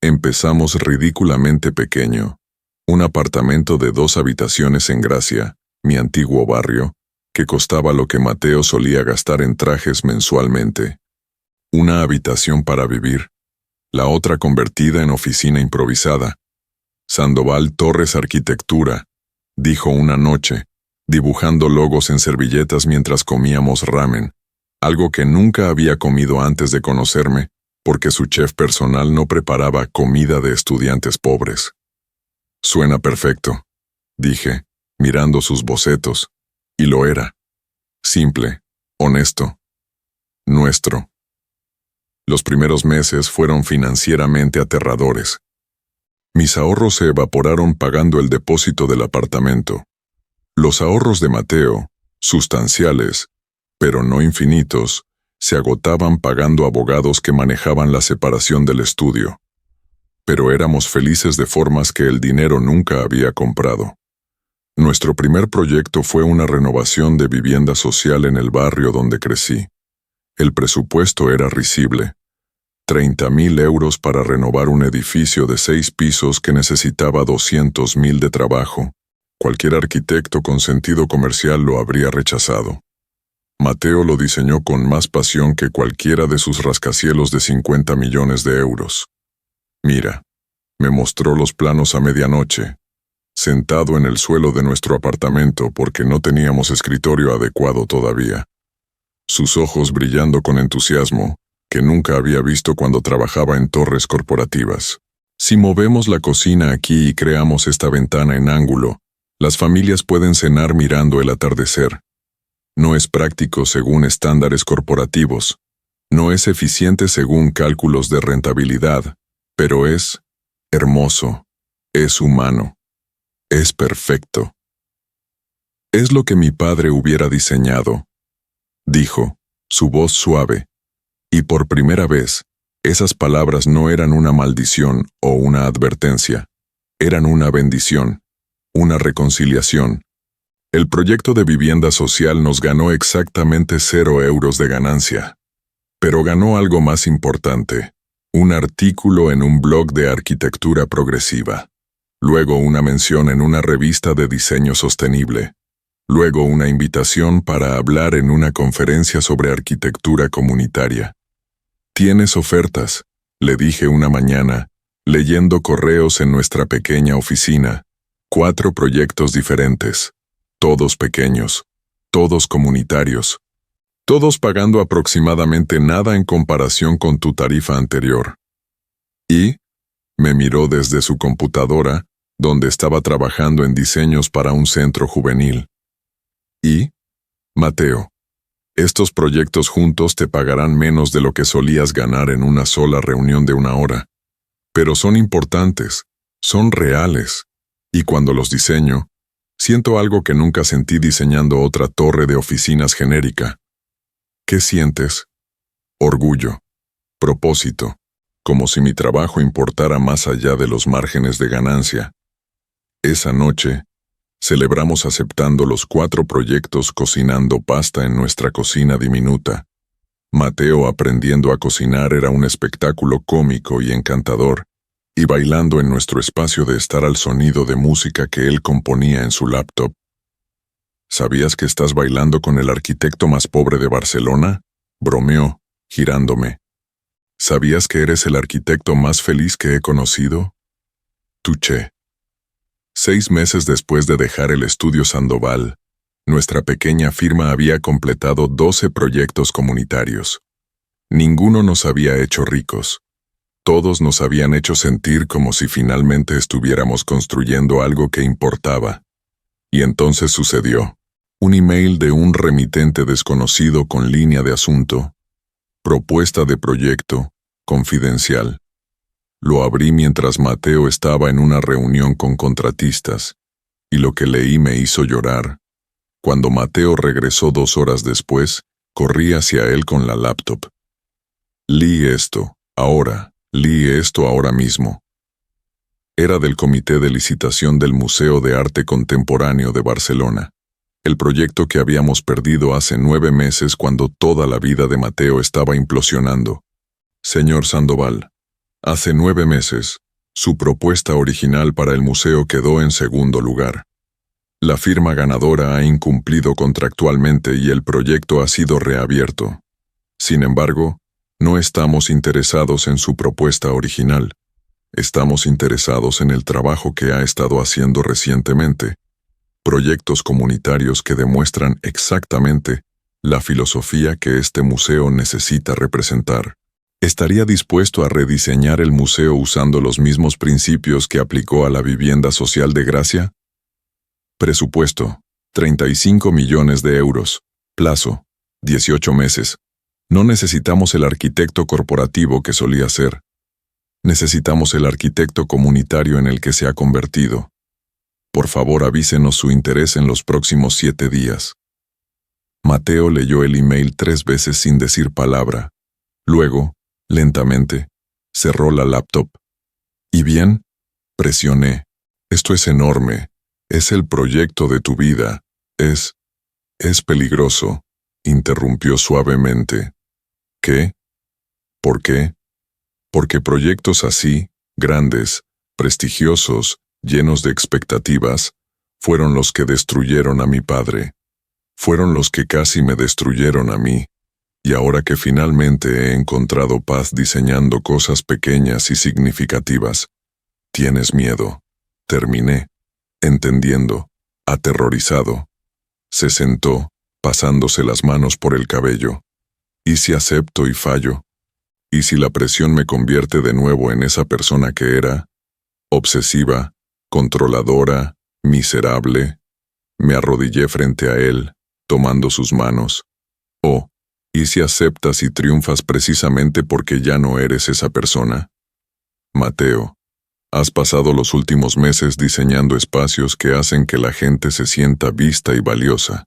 Speaker 1: Empezamos ridículamente pequeño. Un apartamento de 2 habitaciones en Gracia, mi antiguo barrio, que costaba lo que Mateo solía gastar en trajes mensualmente. Una habitación para vivir, la otra convertida en oficina improvisada. Sandoval Torres Arquitectura, dijo una noche, dibujando logos en servilletas mientras comíamos ramen, algo que nunca había comido antes de conocerme, porque su chef personal no preparaba comida de estudiantes pobres. Suena perfecto, dije, mirando sus bocetos, y lo era. Simple, honesto, nuestro. Los primeros meses fueron financieramente aterradores. Mis ahorros se evaporaron pagando el depósito del apartamento. Los ahorros de Mateo, sustanciales, pero no infinitos, se agotaban pagando abogados que manejaban la separación del estudio. Pero éramos felices de formas que el dinero nunca había comprado. Nuestro primer proyecto fue una renovación de vivienda social en el barrio donde crecí. El presupuesto era risible. 30.000 euros para renovar un edificio de 6 pisos que necesitaba 200.000 de trabajo. Cualquier arquitecto con sentido comercial lo habría rechazado. Mateo lo diseñó con más pasión que cualquiera de sus rascacielos de 50 millones de euros. Mira, me mostró los planos a medianoche, sentado en el suelo de nuestro apartamento porque no teníamos escritorio adecuado todavía. Sus ojos brillando con entusiasmo, que nunca había visto cuando trabajaba en torres corporativas. Si movemos la cocina aquí y creamos esta ventana en ángulo, las familias pueden cenar mirando el atardecer. No es práctico según estándares corporativos, no es eficiente según cálculos de rentabilidad, pero es hermoso, es humano, es perfecto. Es lo que mi padre hubiera diseñado, dijo, su voz suave. Y por primera vez, esas palabras no eran una maldición o una advertencia, eran una bendición, una reconciliación. El proyecto de vivienda social nos ganó exactamente 0 euros de ganancia. Pero ganó algo más importante, un artículo en un blog de arquitectura progresiva. Luego una mención en una revista de diseño sostenible. Luego una invitación para hablar en una conferencia sobre arquitectura comunitaria. «¿Tienes ofertas?», le dije una mañana, leyendo correos en nuestra pequeña oficina. 4 proyectos diferentes, todos pequeños, todos comunitarios, todos pagando aproximadamente nada en comparación con tu tarifa anterior. Y me miró desde su computadora, donde estaba trabajando en diseños para un centro juvenil. Y, Mateo, estos proyectos juntos te pagarán menos de lo que solías ganar en una sola reunión de 1 hora. Pero son importantes, son reales, y cuando los diseño, siento algo que nunca sentí diseñando otra torre de oficinas genérica. ¿Qué sientes? Orgullo, propósito, como si mi trabajo importara más allá de los márgenes de ganancia. Esa noche, celebramos aceptando los 4 proyectos cocinando pasta en nuestra cocina diminuta. Mateo aprendiendo a cocinar era un espectáculo cómico y encantador, y bailando en nuestro espacio de estar al sonido de música que él componía en su laptop. ¿Sabías que estás bailando con el arquitecto más pobre de Barcelona?, bromeó, girándome. ¿Sabías que eres el arquitecto más feliz que he conocido? Tuché. 6 meses después de dejar el estudio Sandoval, nuestra pequeña firma había completado 12 proyectos comunitarios. Ninguno nos había hecho ricos. Todos nos habían hecho sentir como si finalmente estuviéramos construyendo algo que importaba. Y entonces sucedió. Un email de un remitente desconocido con línea de asunto. Propuesta de proyecto, confidencial. Lo abrí mientras Mateo estaba en una reunión con contratistas, y lo que leí me hizo llorar. Cuando Mateo regresó 2 horas después, corrí hacia él con la laptop. Leí esto ahora mismo. Era del comité de licitación del Museo de Arte Contemporáneo de Barcelona, el proyecto que habíamos perdido hace 9 meses cuando toda la vida de Mateo estaba implosionando. Señor Sandoval, hace 9 meses, su propuesta original para el museo quedó en segundo lugar. La firma ganadora ha incumplido contractualmente y el proyecto ha sido reabierto. Sin embargo, no estamos interesados en su propuesta original. Estamos interesados en el trabajo que ha estado haciendo recientemente. Proyectos comunitarios que demuestran exactamente la filosofía que este museo necesita representar. ¿Estaría dispuesto a rediseñar el museo usando los mismos principios que aplicó a la vivienda social de Gracia? Presupuesto, 35 millones de euros. Plazo, 18 meses. No necesitamos el arquitecto corporativo que solía ser. Necesitamos el arquitecto comunitario en el que se ha convertido. Por favor, avísenos su interés en los próximos 7 días. Mateo leyó el email 3 veces sin decir palabra. Luego, lentamente, cerró la laptop. ¿Y bien? Presioné. Esto es enorme. Es el proyecto de tu vida. Es peligroso, interrumpió suavemente. ¿Qué? ¿Por qué? Porque proyectos así, grandes, prestigiosos, llenos de expectativas, fueron los que destruyeron a mi padre. Fueron los que casi me destruyeron a mí. Y ahora que finalmente he encontrado paz diseñando cosas pequeñas y significativas, tienes miedo. Terminé, entendiendo, aterrorizado. Se sentó, pasándose las manos por el cabello. ¿Y si acepto y fallo? ¿Y si la presión me convierte de nuevo en esa persona que era? Obsesiva, controladora, miserable. Me arrodillé frente a él, tomando sus manos. Oh, ¿y si aceptas y triunfas precisamente porque ya no eres esa persona? Mateo, has pasado los últimos meses diseñando espacios que hacen que la gente se sienta vista y valiosa.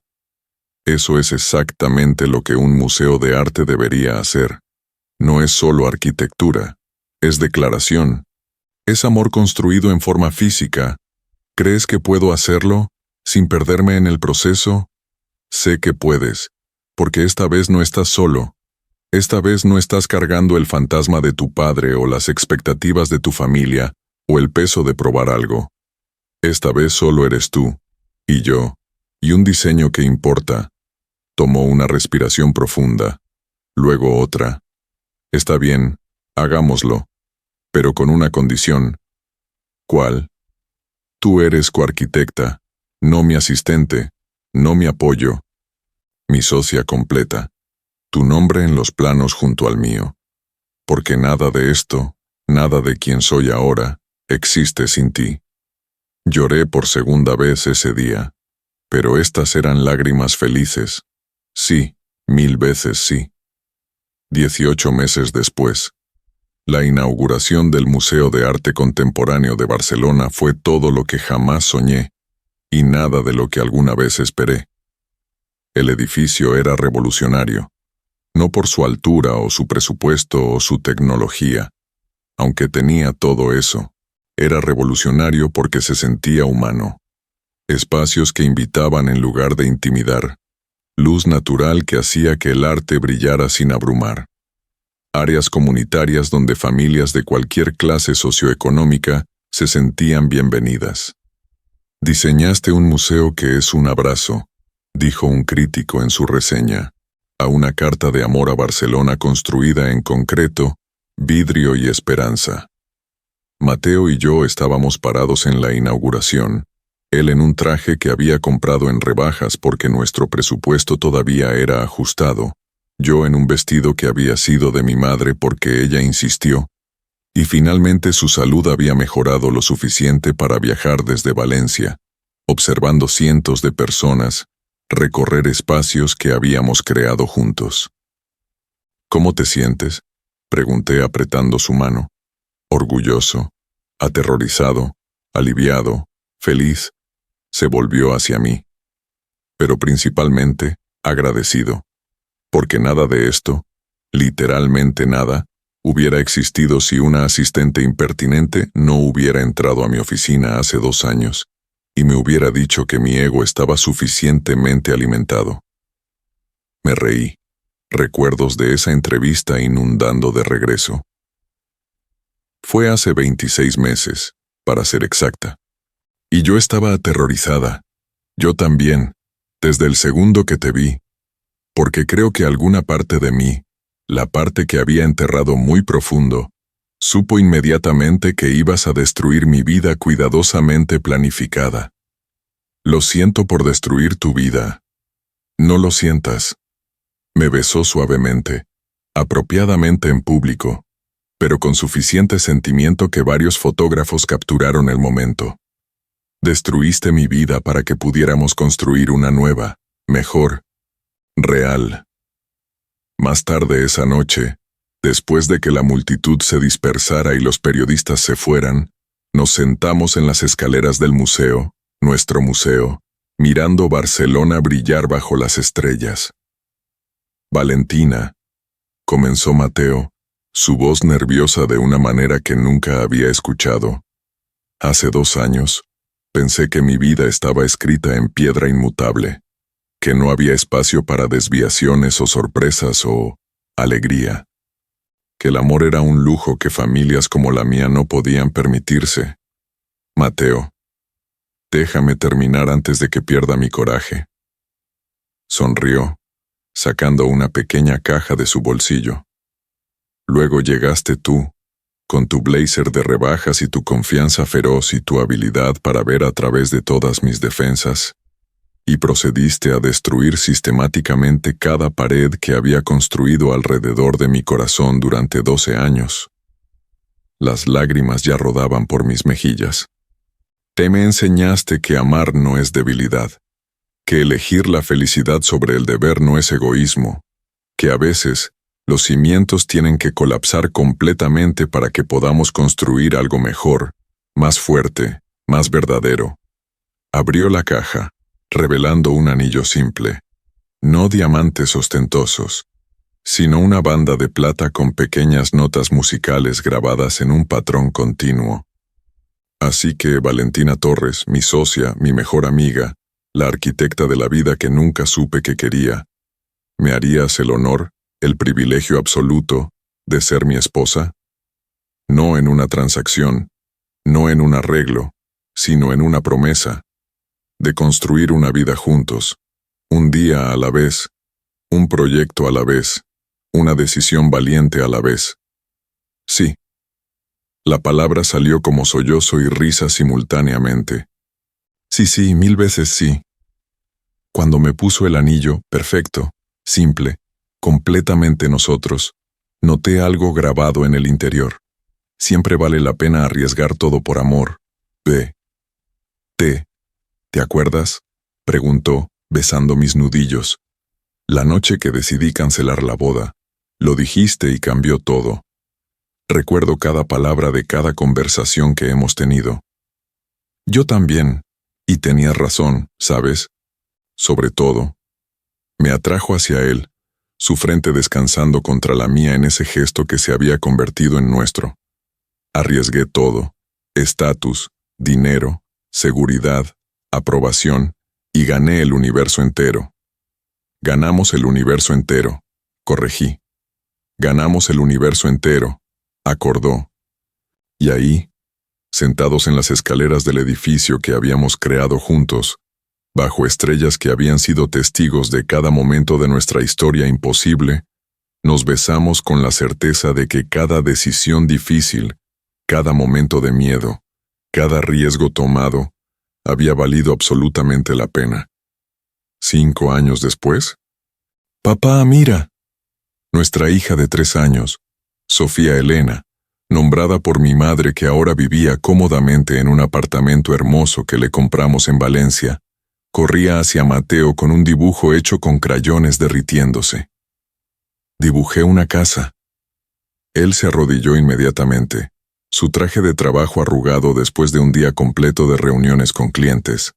Speaker 1: Eso es exactamente lo que un museo de arte debería hacer. No es solo arquitectura, es declaración. Es amor construido en forma física. ¿Crees que puedo hacerlo, sin perderme en el proceso? Sé que puedes, porque esta vez no estás solo. Esta vez no estás cargando el fantasma de tu padre o las expectativas de tu familia, o el peso de probar algo. Esta vez solo eres tú, y yo, y un diseño que importa. Tomó una respiración profunda, luego otra. Está bien, hagámoslo, pero con una condición. ¿Cuál? Tú eres coarquitecta, no mi asistente, no mi apoyo. Mi socia completa. Tu nombre en los planos junto al mío. Porque nada de esto, nada de quien soy ahora, existe sin ti. Lloré por segunda vez ese día, pero estas eran lágrimas felices. Sí, 1000 veces sí. 18 meses después. La inauguración del Museo de Arte Contemporáneo de Barcelona fue todo lo que jamás soñé, y nada de lo que alguna vez esperé. El edificio era revolucionario, no por su altura o su presupuesto o su tecnología, aunque tenía todo eso. Era revolucionario porque se sentía humano. Espacios que invitaban en lugar de intimidar. Luz natural que hacía que el arte brillara sin abrumar. Áreas comunitarias donde familias de cualquier clase socioeconómica se sentían bienvenidas. Diseñaste un museo que es un abrazo, dijo un crítico en su reseña, a una carta de amor a Barcelona construida en concreto, vidrio y esperanza. Mateo y yo estábamos parados en la inauguración, él en un traje que había comprado en rebajas porque nuestro presupuesto todavía era ajustado, yo en un vestido que había sido de mi madre porque ella insistió, y finalmente su salud había mejorado lo suficiente para viajar desde Valencia, observando cientos de personas, recorrer espacios que habíamos creado juntos. ¿Cómo te sientes?, pregunté apretando su mano. Orgulloso, aterrorizado, aliviado, feliz. Se volvió hacia mí. Pero principalmente, agradecido. Porque nada de esto, literalmente nada, hubiera existido si una asistente impertinente no hubiera entrado a mi oficina hace 2 años, y me hubiera dicho que mi ego estaba suficientemente alimentado. Me reí, recuerdos de esa entrevista inundando de regreso. Fue hace 26 meses, para ser exacta. Y yo estaba aterrorizada. Yo también, desde el segundo que te vi. Porque creo que alguna parte de mí, la parte que había enterrado muy profundo, supo inmediatamente que ibas a destruir mi vida cuidadosamente planificada. Lo siento por destruir tu vida. No lo sientas. Me besó suavemente, apropiadamente en público, pero con suficiente sentimiento que varios fotógrafos capturaron el momento. Destruiste mi vida para que pudiéramos construir una nueva, mejor, real. Más tarde esa noche, después de que la multitud se dispersara y los periodistas se fueran, nos sentamos en las escaleras del museo, nuestro museo, mirando Barcelona brillar bajo las estrellas. Valentina, comenzó Mateo, su voz nerviosa de una manera que nunca había escuchado. Hace 2 años, Pensé que mi vida estaba escrita en piedra inmutable, que no había espacio para desviaciones o sorpresas o alegría, que el amor era un lujo que familias como la mía no podían permitirse. Mateo, déjame terminar antes de que pierda mi coraje. Sonrió, sacando una pequeña caja de su bolsillo. Luego llegaste tú, con tu blazer de rebajas y tu confianza feroz y tu habilidad para ver a través de todas mis defensas, y procediste a destruir sistemáticamente cada pared que había construido alrededor de mi corazón durante 12 años. Las lágrimas ya rodaban por mis mejillas. Te me enseñaste que amar no es debilidad, que elegir la felicidad sobre el deber no es egoísmo, que a veces los cimientos tienen que colapsar completamente para que podamos construir algo mejor, más fuerte, más verdadero. Abrió la caja, revelando un anillo simple, no diamantes ostentosos, sino una banda de plata con pequeñas notas musicales grabadas en un patrón continuo. Así que Valentina Torres, mi socia, mi mejor amiga, la arquitecta de la vida que nunca supe que quería, ¿me harías el honor, el privilegio absoluto, de ser mi esposa? No en una transacción, no en un arreglo, sino en una promesa, de construir una vida juntos, un día a la vez, un proyecto a la vez, una decisión valiente a la vez. Sí. La palabra salió como sollozo y risa simultáneamente. Sí, 1000 veces sí. Cuando me puso el anillo, perfecto, simple, completamente nosotros, noté algo grabado en el interior. Siempre vale la pena arriesgar todo por amor. ¿Te acuerdas?, preguntó, besando mis nudillos. La noche que decidí cancelar la boda, lo dijiste y cambió todo. Recuerdo cada palabra de cada conversación que hemos tenido. Yo también, y tenías razón, ¿sabes? Sobre todo, me atrajo hacia él, su frente descansando contra la mía en ese gesto que se había convertido en nuestro. Arriesgué todo, estatus, dinero, seguridad, aprobación, y gané el universo entero. Ganamos el universo entero, corregí. Ganamos el universo entero, acordó. Y ahí, sentados en las escaleras del edificio que habíamos creado juntos, bajo estrellas que habían sido testigos de cada momento de nuestra historia imposible, nos besamos con la certeza de que cada decisión difícil, cada momento de miedo, cada riesgo tomado, había valido absolutamente la pena. 5 años después, «Papá, mira». Nuestra hija de 3 años, Sofía Elena, nombrada por mi madre que ahora vivía cómodamente en un apartamento hermoso que le compramos en Valencia, corría hacia Mateo con un dibujo hecho con crayones derritiéndose. Dibujé una casa. Él se arrodilló inmediatamente, su traje de trabajo arrugado después de un día completo de reuniones con clientes,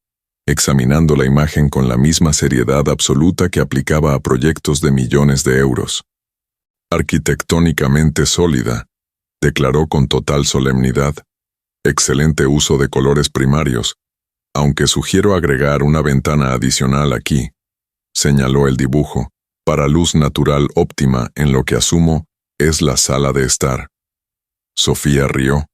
Speaker 1: examinando la imagen con la misma seriedad absoluta que aplicaba a proyectos de millones de euros. Arquitectónicamente sólida, declaró con total solemnidad. Excelente uso de colores primarios, aunque sugiero agregar una ventana adicional aquí, señaló el dibujo, para luz natural óptima en lo que asumo es la sala de estar. Sofía rió.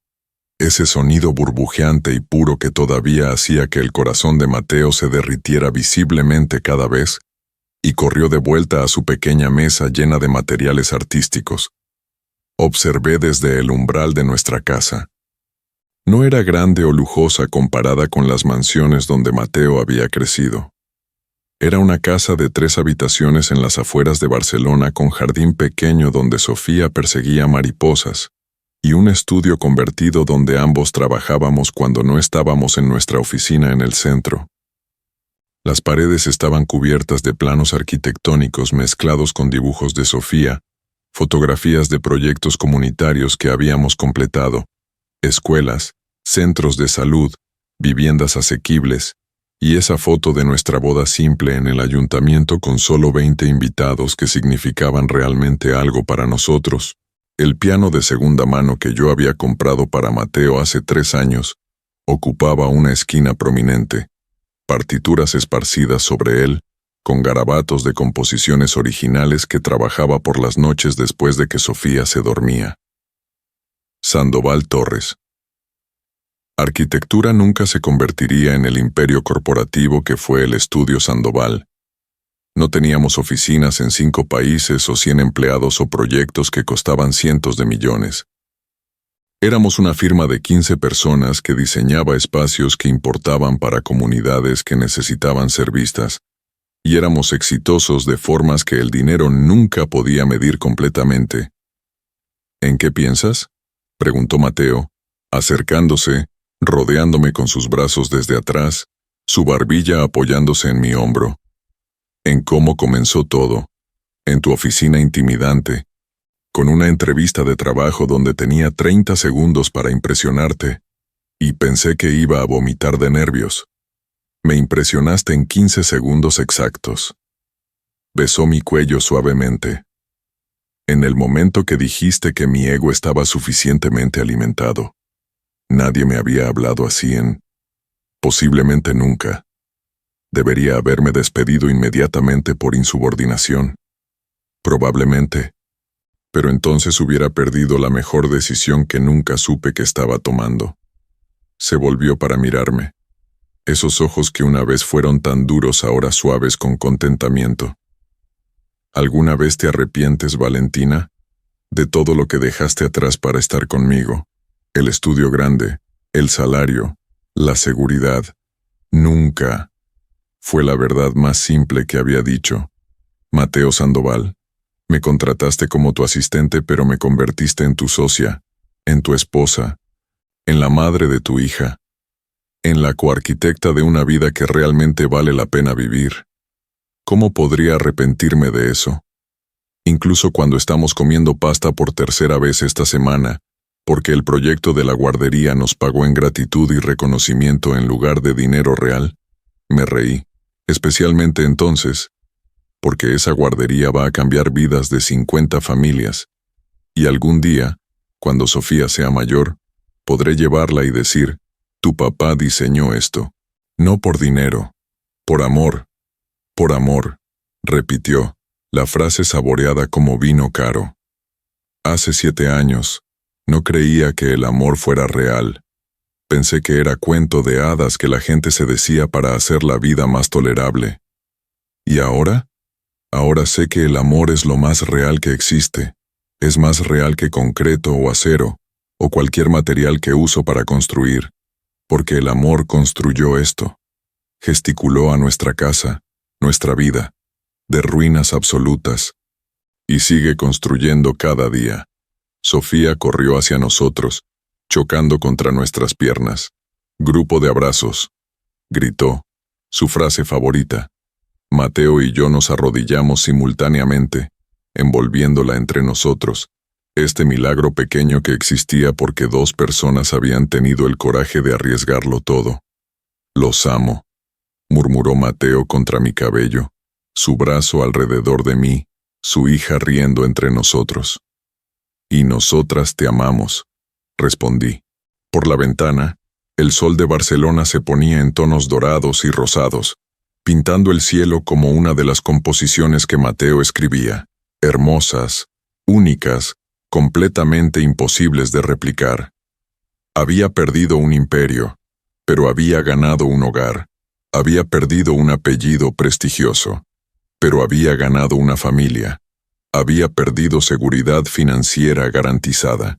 Speaker 1: Ese sonido burbujeante y puro que todavía hacía que el corazón de Mateo se derritiera visiblemente cada vez, y corrió de vuelta a su pequeña mesa llena de materiales artísticos. Observé desde el umbral de nuestra casa. No era grande o lujosa comparada con las mansiones donde Mateo había crecido. Era una casa de 3 habitaciones en las afueras de Barcelona con jardín pequeño donde Sofía perseguía mariposas, y un estudio convertido donde ambos trabajábamos cuando no estábamos en nuestra oficina en el centro. Las paredes estaban cubiertas de planos arquitectónicos mezclados con dibujos de Sofía, fotografías de proyectos comunitarios que habíamos completado, escuelas, centros de salud, viviendas asequibles, y esa foto de nuestra boda simple en el ayuntamiento con solo 20 invitados que significaban realmente algo para nosotros, el piano de segunda mano que yo había comprado para Mateo hace 3 años, Ocupaba una esquina prominente, partituras esparcidas sobre él, con garabatos de composiciones originales que trabajaba por las noches después de que Sofía se dormía. Sandoval Torres. Arquitectura nunca se convertiría en el imperio corporativo que fue el Estudio Sandoval. No teníamos oficinas en 5 países o 100 empleados o proyectos que costaban cientos de millones. Éramos una firma de 15 personas que diseñaba espacios que importaban para comunidades que necesitaban ser vistas, y éramos exitosos de formas que el dinero nunca podía medir completamente. ¿En qué piensas?, preguntó Mateo, acercándose, rodeándome con sus brazos desde atrás, su barbilla apoyándose en mi hombro. En cómo comenzó todo, en tu oficina intimidante, con una entrevista de trabajo donde tenía 30 segundos para impresionarte, y pensé que iba a vomitar de nervios. Me impresionaste en 15 segundos exactos. Besó mi cuello suavemente. En el momento que dijiste que mi ego estaba suficientemente alimentado. Nadie me había hablado así posiblemente nunca. Debería haberme despedido inmediatamente por insubordinación. Probablemente. Pero entonces hubiera perdido la mejor decisión que nunca supe que estaba tomando. Se volvió para mirarme. Esos ojos que una vez fueron tan duros ahora suaves con contentamiento. ¿Alguna vez te arrepientes, Valentina? De todo lo que dejaste atrás para estar conmigo. El estudio grande, el salario, la seguridad. Nunca. Fue la verdad más simple que había dicho. Mateo Sandoval, me contrataste como tu asistente, pero me convertiste en tu socia, en tu esposa, en la madre de tu hija, en la coarquitecta de una vida que realmente vale la pena vivir. ¿Cómo podría arrepentirme de eso? Incluso cuando estamos comiendo pasta por tercera vez esta semana, porque el proyecto de la guardería nos pagó en gratitud y reconocimiento en lugar de dinero real, me reí, especialmente entonces, porque esa guardería va a cambiar vidas de 50 familias, y algún día, cuando Sofía sea mayor, podré llevarla y decir, tu papá diseñó esto, no por dinero, por amor, repitió, la frase saboreada como vino caro. Hace 7 años, no creía que el amor fuera real. Pensé que era cuento de hadas que la gente se decía para hacer la vida más tolerable. ¿Y ahora? Ahora sé que el amor es lo más real que existe. Es más real que concreto o acero, o cualquier material que uso para construir. Porque el amor construyó esto. Gesticuló a nuestra casa, nuestra vida, de ruinas absolutas. Y sigue construyendo cada día. Sofía corrió hacia nosotros, chocando contra nuestras piernas. Grupo de abrazos. Gritó, su frase favorita. Mateo y yo nos arrodillamos simultáneamente, envolviéndola entre nosotros, este milagro pequeño que existía porque 2 personas habían tenido el coraje de arriesgarlo todo. Los amo, murmuró Mateo contra mi cabello, su brazo alrededor de mí, su hija riendo entre nosotros. Y nosotras te amamos, respondí. Por la ventana, el sol de Barcelona se ponía en tonos dorados y rosados, pintando el cielo como una de las composiciones que Mateo escribía, hermosas, únicas, completamente imposibles de replicar. Había perdido un imperio, pero había ganado un hogar. Había perdido un apellido prestigioso, pero había ganado una familia. Había perdido seguridad financiera garantizada,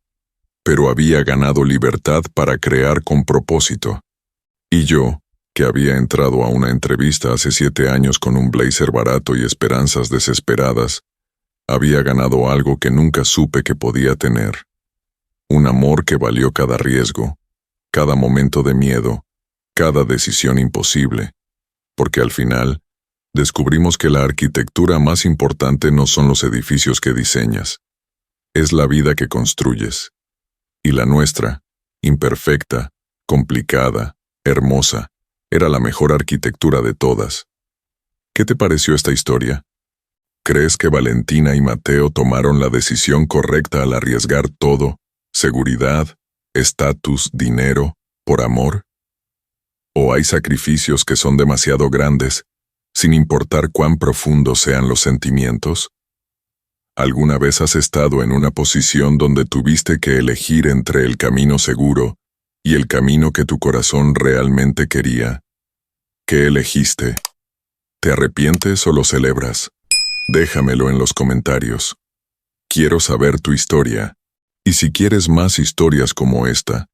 Speaker 1: pero había ganado libertad para crear con propósito. Y yo, que había entrado a una entrevista hace 7 años con un blazer barato y esperanzas desesperadas, había ganado algo que nunca supe que podía tener. Un amor que valió cada riesgo, cada momento de miedo, cada decisión imposible, porque al final, descubrimos que la arquitectura más importante no son los edificios que diseñas, es la vida que construyes. Y la nuestra, imperfecta, complicada, hermosa, era la mejor arquitectura de todas. ¿Qué te pareció esta historia? ¿Crees que Valentina y Mateo tomaron la decisión correcta al arriesgar todo, seguridad, estatus, dinero, por amor? ¿O hay sacrificios que son demasiado grandes, sin importar cuán profundos sean los sentimientos? ¿Alguna vez has estado en una posición donde tuviste que elegir entre el camino seguro y el camino que tu corazón realmente quería? ¿Qué elegiste? ¿Te arrepientes o lo celebras? Déjamelo en los comentarios. Quiero saber tu historia. Y si quieres más historias como esta,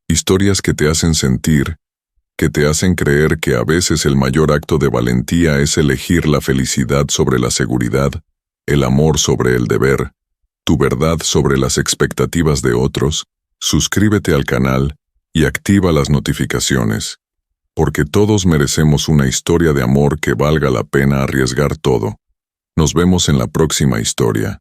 Speaker 1: historias que te hacen sentir, que te hacen creer que a veces el mayor acto de valentía es elegir la felicidad sobre la seguridad, el amor sobre el deber, tu verdad sobre las expectativas de otros, suscríbete al canal y activa las notificaciones, porque todos merecemos una historia de amor que valga la pena arriesgar todo. Nos vemos en la próxima historia.